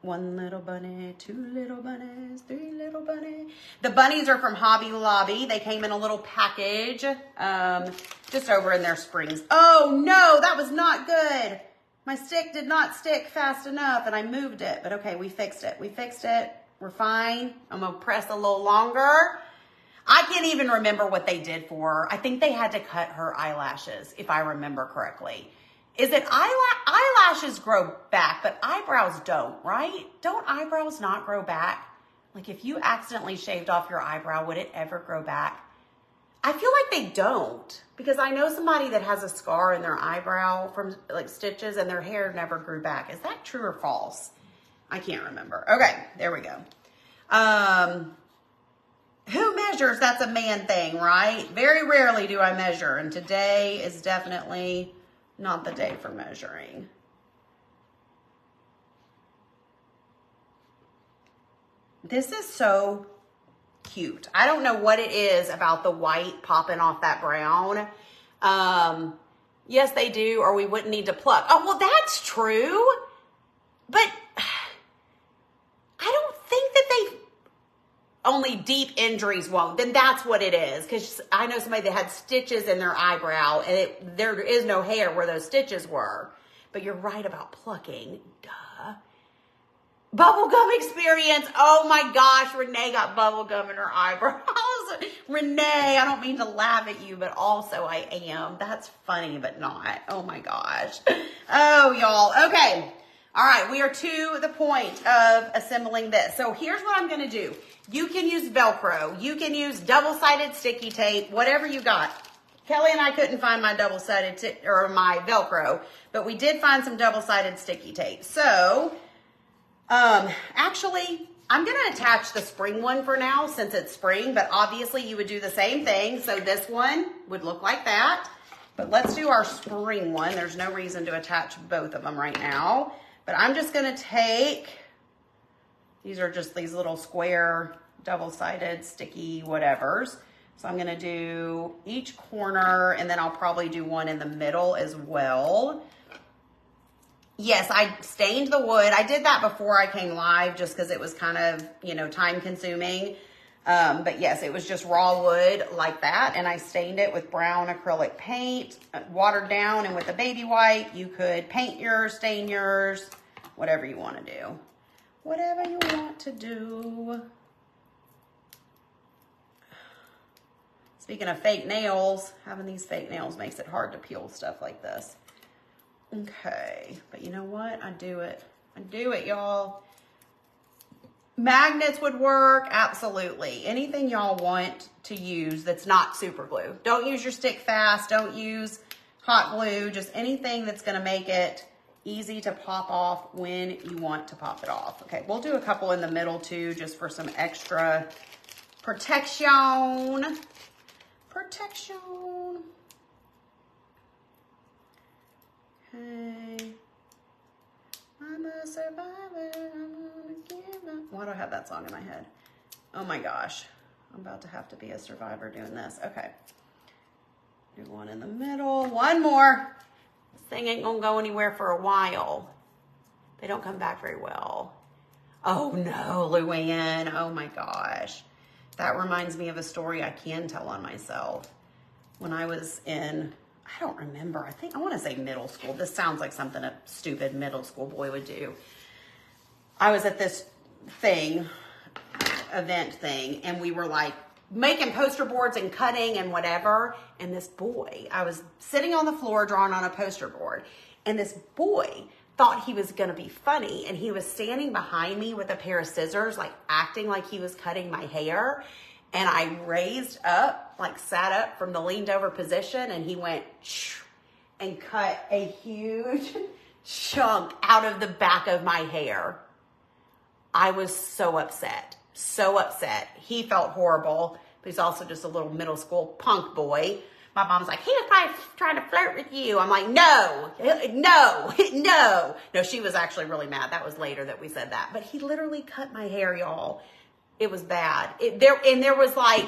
1 little bunny, 2 little bunnies, 3 little bunnies. The bunnies are from Hobby Lobby. They came in a little package, just over in their springs. Oh no, that was not good. My stick did not stick fast enough and I moved it, but okay, we fixed it. We're fine. I'm gonna press a little longer. I can't even remember what they did for her. I think they had to cut her eyelashes, if I remember correctly. Is it eyelashes grow back, but eyebrows don't, right? Don't eyebrows not grow back? Like if you accidentally shaved off your eyebrow, would it ever grow back? I feel like they don't, because I know somebody that has a scar in their eyebrow from like stitches and their hair never grew back. Is that true or false? I can't remember. Okay, there we go. Who measures? That's a man thing, right? Very rarely do I measure, and today is definitely not the day for measuring. This is so cute. I don't know what it is about the white popping off that brown. Yes, they do, or we wouldn't need to pluck. Oh, well, that's true. But I don't think that they only deep injuries won't. Then that's what it is. Because I know somebody that had stitches in their eyebrow and there is no hair where those stitches were. But you're right about plucking. Duh. Bubblegum experience. Oh my gosh, Renee got bubblegum in her eyebrows. Renee, I don't mean to laugh at you, but also I am. That's funny, but not. Oh my gosh. Oh, y'all. Okay. All right, we are to the point of assembling this. So here's what I'm going to do. You can use Velcro. You can use double-sided sticky tape, whatever you got. Kelly and I couldn't find my double-sided or my Velcro, but we did find some double-sided sticky tape. So, actually, I'm going to attach the spring one for now since it's spring, but obviously you would do the same thing. So this one would look like that, but let's do our spring one. There's no reason to attach both of them right now. But I'm just going to take, these are just these little square, double-sided, sticky whatevers. So I'm going to do each corner, and then I'll probably do one in the middle as well. Yes, I stained the wood. I did that before I came live just because it was kind of, you know, time-consuming. But yes, it was just raw wood like that, and I stained it with brown acrylic paint, watered down, and with a baby white. You could paint yours, stain yours, whatever you want to do. Whatever you want to do. Speaking of fake nails, having these fake nails makes it hard to peel stuff like this. Okay, but you know what? I do it, y'all. Magnets would work, absolutely. Anything y'all want to use that's not super glue. Don't use your stick fast, don't use hot glue, just anything that's gonna make it easy to pop off when you want to pop it off. Okay, we'll do a couple in the middle too, just for some extra protection. Okay. I'm a survivor, I'm gonna give up. Why do I have that song in my head? Oh my gosh. I'm about to have to be a survivor doing this. Okay. Do one in the middle. One more. This thing ain't gonna go anywhere for a while. They don't come back very well. Oh no, Luann. Oh my gosh. That reminds me of a story I can tell on myself. When I was in, I don't remember, I want to say middle school. This sounds like something a stupid middle school boy would do. I was at this event thing, and we were like making poster boards and cutting and whatever. And this boy, I was sitting on the floor drawing on a poster board, and this boy thought he was going to be funny, and he was standing behind me with a pair of scissors, like acting like he was cutting my hair. And I raised up, like sat up from the leaned over position, and he went and cut a huge chunk out of the back of my hair. I was so upset. So upset. He felt horrible, but he's also just a little middle school punk boy. My mom's like, he was probably trying to flirt with you. I'm like, no. No, she was actually really mad. That was later that we said that. But he literally cut my hair, y'all. It was bad. There was like,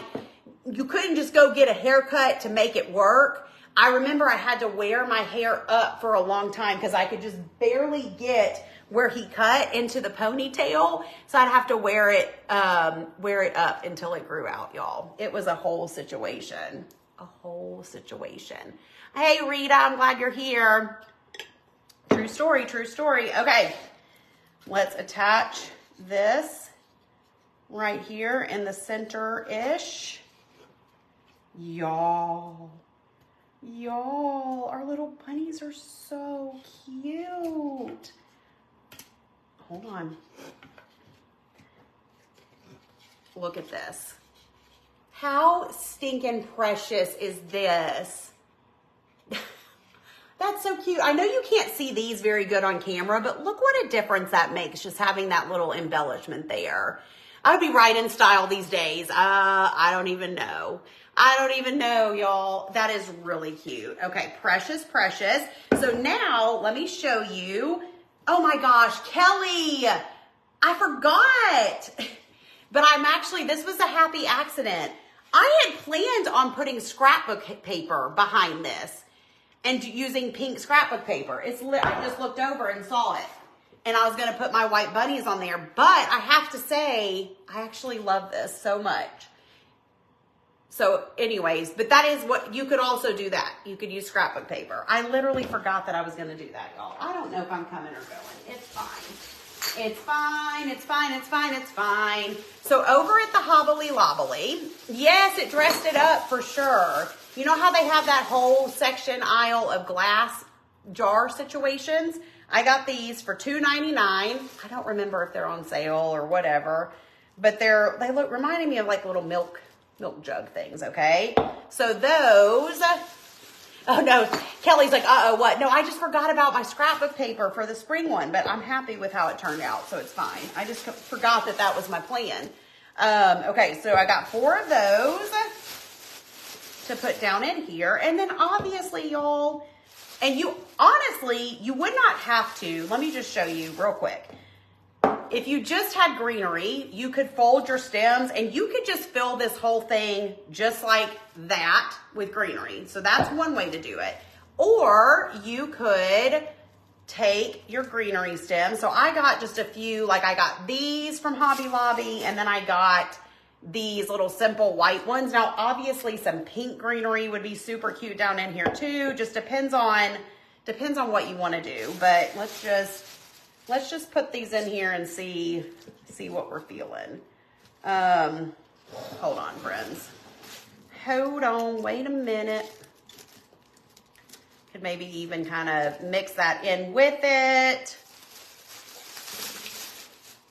you couldn't just go get a haircut to make it work. I remember I had to wear my hair up for a long time because I could just barely get where he cut into the ponytail. So I'd have to wear it up until it grew out, y'all. It was a whole situation. A whole situation. Hey, Rita, I'm glad you're here. True story, true story. Okay, let's attach this right here in the center-ish. Y'all, our little bunnies are so cute. Hold on. Look at this. How stinking precious is this? That's so cute. I know you can't see these very good on camera, but look what a difference that makes, just having that little embellishment there. I would be right in style these days. I don't even know. Y'all. That is really cute. Okay, precious, precious. So now let me show you. Oh my gosh, Kelly, I forgot. But this was a happy accident. I had planned on putting scrapbook paper behind this and using pink scrapbook paper. I just looked over and saw it. And I was going to put my white bunnies on there. But I have to say, I actually love this so much. So anyways, but that is what, you could also do that. You could use scrapbook paper. I literally forgot that I was going to do that, y'all. I don't know if I'm coming or going. It's fine. It's fine. It's fine. It's fine. It's fine. So over at the Hobbly Lobbly, yes, it dressed it up for sure. You know how they have that whole section aisle of glass jar situations? I got these for $2.99. I don't remember if they're on sale or whatever, but they look reminding me of like little milk jug things, okay? So those, oh no, Kelly's like, uh-oh, what? No, I just forgot about my scrapbook paper for the spring one, but I'm happy with how it turned out, so it's fine. I just forgot that was my plan. Okay, so I got 4 of those to put down in here, and then obviously, y'all, and you would not have to, let me just show you real quick. If you just had greenery, you could fold your stems and you could just fill this whole thing just like that with greenery. So that's one way to do it. Or you could take your greenery stems. So I got just a few, like I got these from Hobby Lobby, and then I got these little simple white ones. Now, obviously some pink greenery would be super cute down in here too. Just depends on what you want to do. But let's just put these in here and see what we're feeling. Hold on, friends. Hold on, wait a minute. Could maybe even kind of mix that in with it.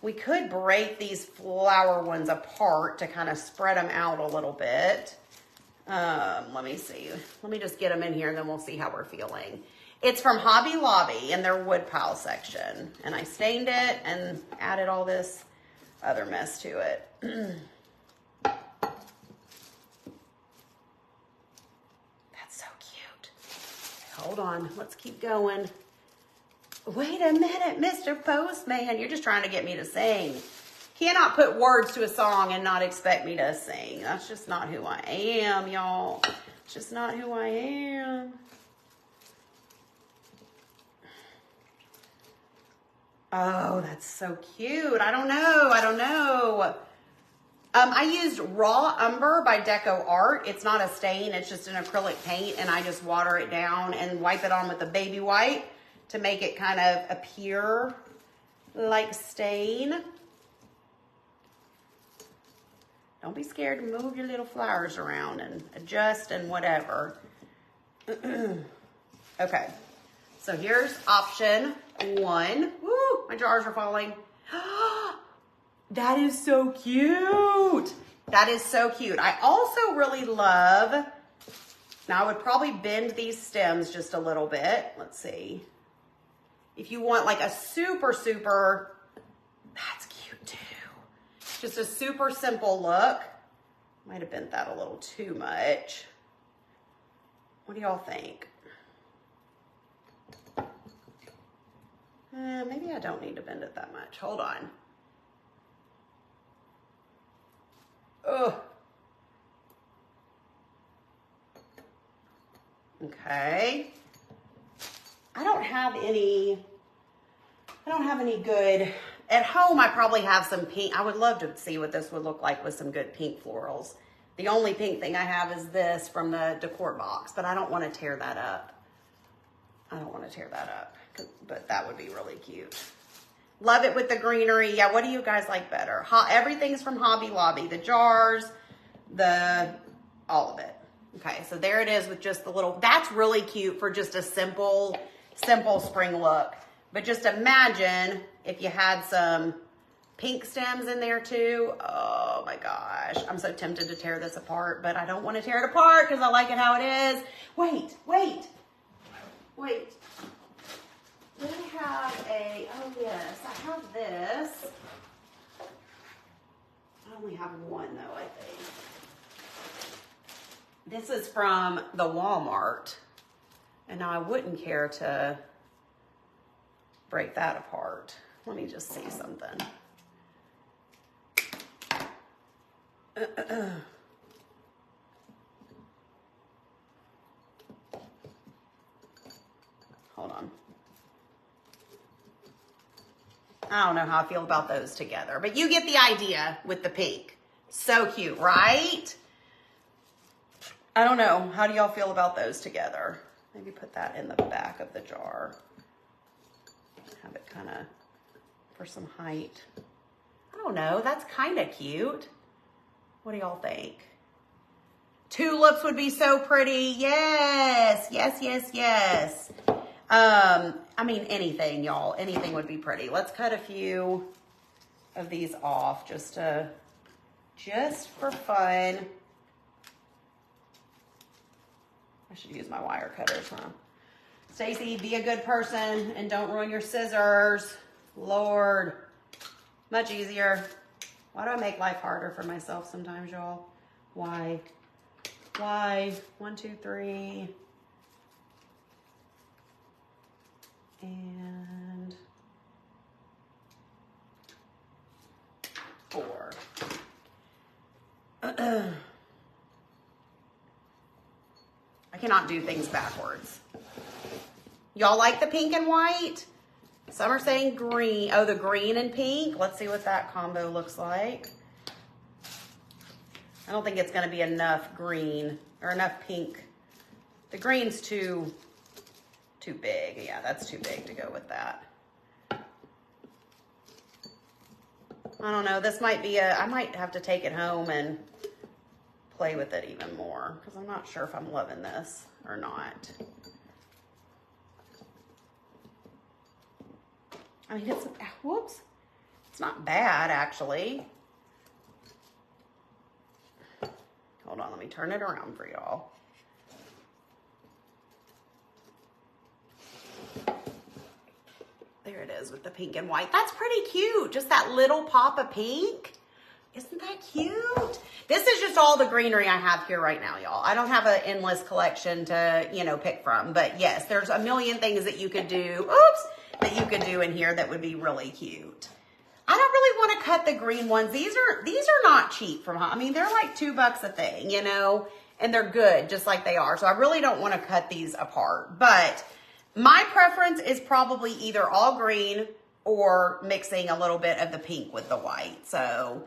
We could break these flower ones apart to kind of spread them out a little bit. Let me see. Let me just get them in here and then we'll see how we're feeling. It's from Hobby Lobby in their woodpile section. And I stained it and added all this other mess to it. That's so cute. Hold on, let's keep going. Wait a minute, Mr. Postman. You're just trying to get me to sing. Cannot put words to a song and not expect me to sing. That's just not who I am, y'all. It's just not who I am. Oh, that's so cute. I don't know. I used Raw Umber by Decor. It's not a stain. It's just an acrylic paint, and I just water it down and wipe it on with a baby wipe to make it kind of appear like stain. Don't be scared to move your little flowers around and adjust and whatever. Okay, so here's option 1. Woo, my jars are falling. That is so cute. That is so cute. I also really love, now I would probably bend these stems just a little bit. Let's see. If you want like a super, super, that's cute too. Just a super simple look. Might have bent that a little too much. What do y'all think? Maybe I don't need to bend it that much. Hold on. Ugh. Okay. I don't have any good, at home I probably have some pink. I would love to see what this would look like with some good pink florals. The only pink thing I have is this from the Decor box, but I don't want to tear that up. But that would be really cute. Love it with the greenery. Yeah, what do you guys like better? Everything's from Hobby Lobby. The jars, all of it. Okay, so there it is with just the little, that's really cute for just a simple spring look. But just imagine if you had some pink stems in there too. Oh my gosh, I'm so tempted to tear this apart, but I don't want to tear it apart because I like it how it is. Wait. Do I have oh yes, I have this. I only have one though, I think. This is from the Walmart. And now I wouldn't care to break that apart. Let me just see something. Hold on. I don't know how I feel about those together, but you get the idea with the pink. So cute, right? I don't know. How do y'all feel about those together? Maybe put that in the back of the jar. Have it kind of for some height. I don't know. That's kind of cute. What do y'all think? Tulips would be so pretty. Yes. I mean, anything, y'all. Anything would be pretty. Let's cut a few of these off just for fun. I should use my wire cutters, huh? Stacy, be a good person and don't ruin your scissors. Lord, much easier. Why do I make life harder for myself sometimes, y'all? Why? 1, 2, 3. And 4. I cannot do things backwards. Y'all like the pink and white? Some are saying green. Oh, the green and pink. Let's see what that combo looks like. I don't think it's going to be enough green or enough pink. The green's too big. Yeah, that's too big to go with that. I don't know. This might be I might have to take it home and play with it even more because I'm not sure if I'm loving this or not. I mean, whoops. It's not bad, actually. Hold on, let me turn it around for y'all. There it is with the pink and white. That's pretty cute. Just that little pop of pink. Isn't that cute? This is just all the greenery I have here right now, y'all. I don't have an endless collection to, pick from. But yes, there's a million things that you could do. Oops. That you could do in here that would be really cute. I don't really want to cut the green ones. These are not cheap from home. I mean, they're like $2 a thing, and they're good just like they are. So I really don't want to cut these apart. But my preference is probably either all green or mixing a little bit of the pink with the white. So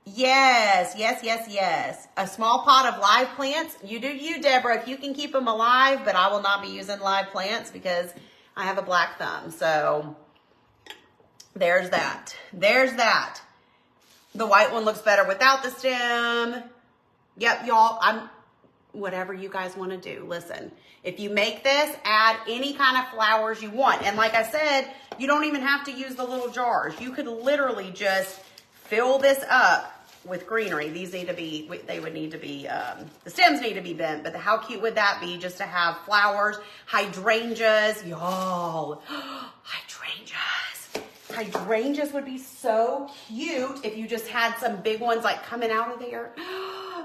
yes. A small pot of live plants. You do you, Deborah, if you can keep them alive, but I will not be using live plants because I have a black thumb. So there's that. The white one looks better without the stem. Yep, y'all, whatever you guys want to do. Listen, if you make this, add any kind of flowers you want. And like I said, you don't even have to use the little jars. You could literally just fill this up with greenery. These need to be, they would need to be, the stems need to be bent, but how cute would that be just to have flowers, hydrangeas, y'all, hydrangeas would be so cute if you just had some big ones like coming out of there.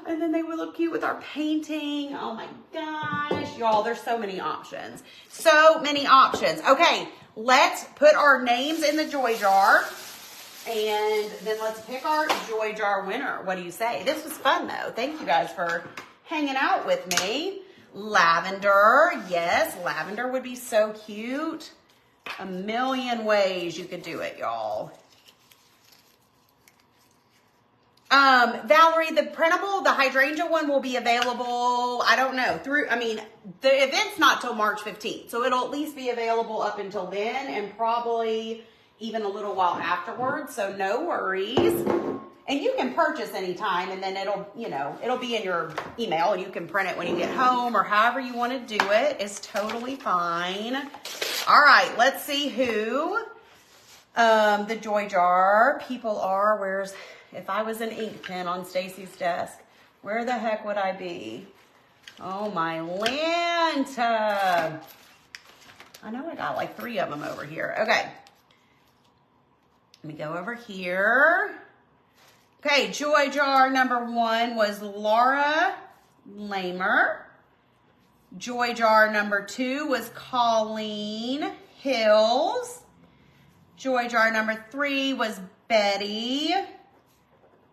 And then they would look cute with our painting. Oh my gosh, y'all, there's so many options. So many options. Okay, let's put our names in the joy jar. And then let's pick our joy jar winner. What do you say? This was fun though. Thank you guys for hanging out with me. Lavender, yes, lavender would be so cute. A million ways you could do it, y'all. Valerie, the printable, the hydrangea one will be available, I don't know, the event's not till March 15th. So it'll at least be available up until then and probably even a little while afterwards. So no worries. And you can purchase anytime and then it'll, it'll be in your email and you can print it when you get home or however you want to do it. It's totally fine. All right, let's see who the joy jar people are. If I was an ink pen on Stacy's desk, where the heck would I be? Oh my Lanta. I know I got like 3 of them over here. Okay. Let me go over here. Okay, joy jar number 1 was Laura Lamer. Joy jar number 2 was Colleen Hills. Joy jar number 3 was Betty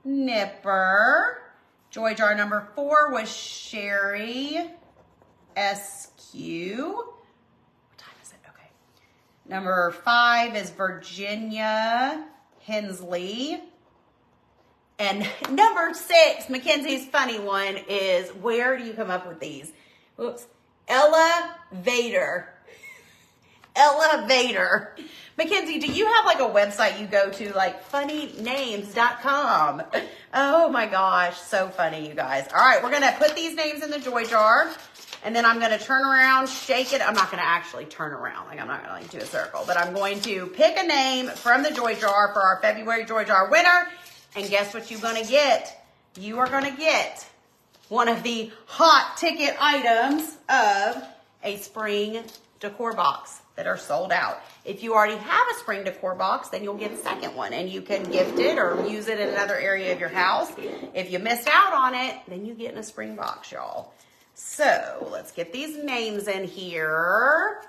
Nipper. Joy jar number 4 was Sherry SQ. What time is it? Okay. Number 5 is Virginia Hensley. And number 6, Mackenzie's funny one is, where do you come up with these? Oops. Elevator. Elevator. Mackenzie, do you have like a website you go to, like funnynames.com? Oh my gosh, so funny, you guys. All right, we're gonna put these names in the joy jar and then I'm gonna turn around, shake it. I'm not gonna actually turn around, like I'm not gonna like do a circle, but I'm going to pick a name from the joy jar for our February joy jar winner. And guess what you're gonna get? You are gonna get one of the hot ticket items of a spring decor box that are sold out. If you already have a spring decor box, then you'll get a second one and you can gift it or use it in another area of your house. If you missed out on it, then you get in a spring box, y'all. So let's get these names in here.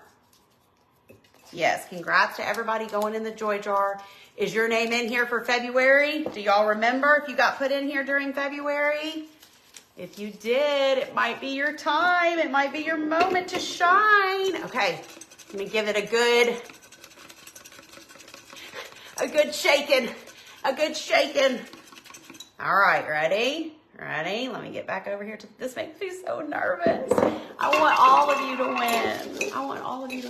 Yes, congrats to everybody going in the joy jar. Is your name in here for February? Do y'all remember if you got put in here during February? If you did, it might be your time. It might be your moment to shine. Okay, let me give it a good shaking. All right, ready? Ready? Let me get back over here. This makes me so nervous. I want all of you to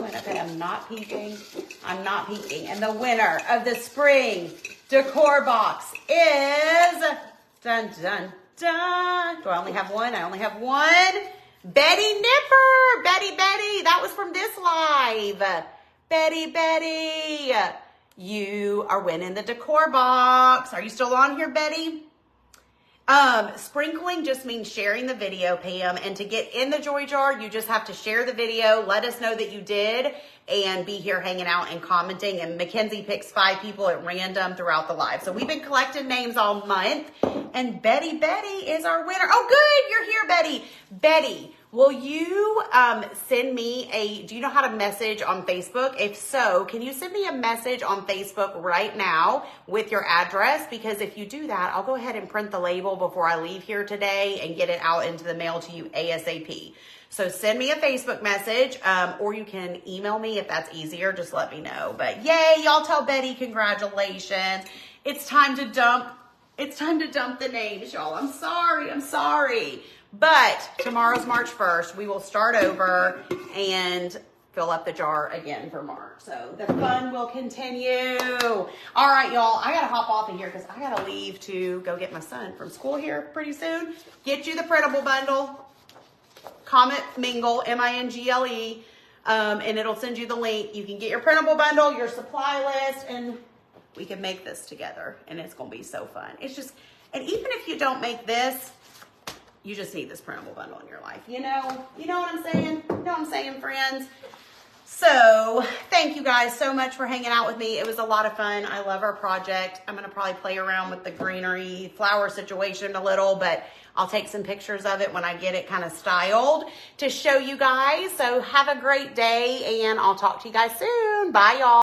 win. Okay, I'm not peeking. And the winner of the spring decor box is, dun, dun, dun. Do I only have one? I only have one. Betty Nipper. Betty. That was from this live. Betty. You are winning the decor box. Are you still on here, Betty? Sprinkling just means sharing the video, Pam, and to get in the joy jar, you just have to share the video, let us know that you did, and be here hanging out and commenting, and Mackenzie picks 5 people at random throughout the live. So we've been collecting names all month, and Betty is our winner. Oh, good, you're here, Betty. Betty, will you send me do you know how to message on Facebook? If so, can you send me a message on Facebook right now with your address? Because if you do that, I'll go ahead and print the label before I leave here today and get it out into the mail to you ASAP. So send me a Facebook message, or you can email me if that's easier. Just let me know. But yay, y'all tell Betty congratulations. It's time to dump the names, y'all. I'm sorry. But tomorrow's March 1st. We will start over and fill up the jar again for March. So the fun will continue. All right, y'all. I got to hop off of here because I got to leave to go get my son from school here pretty soon. Get you the printable bundle. Comment Mingle, MINGLE, and it'll send you the link. You can get your printable bundle, your supply list, and we can make this together, and it's going to be so fun. It's just, And even if you don't make this, you just need this printable bundle in your life. You know what I'm saying? You know what I'm saying, friends? So thank you guys so much for hanging out with me. It was a lot of fun. I love our project. I'm going to probably play around with the greenery flower situation a little, but I'll take some pictures of it when I get it kind of styled to show you guys. So have a great day, and I'll talk to you guys soon. Bye, y'all.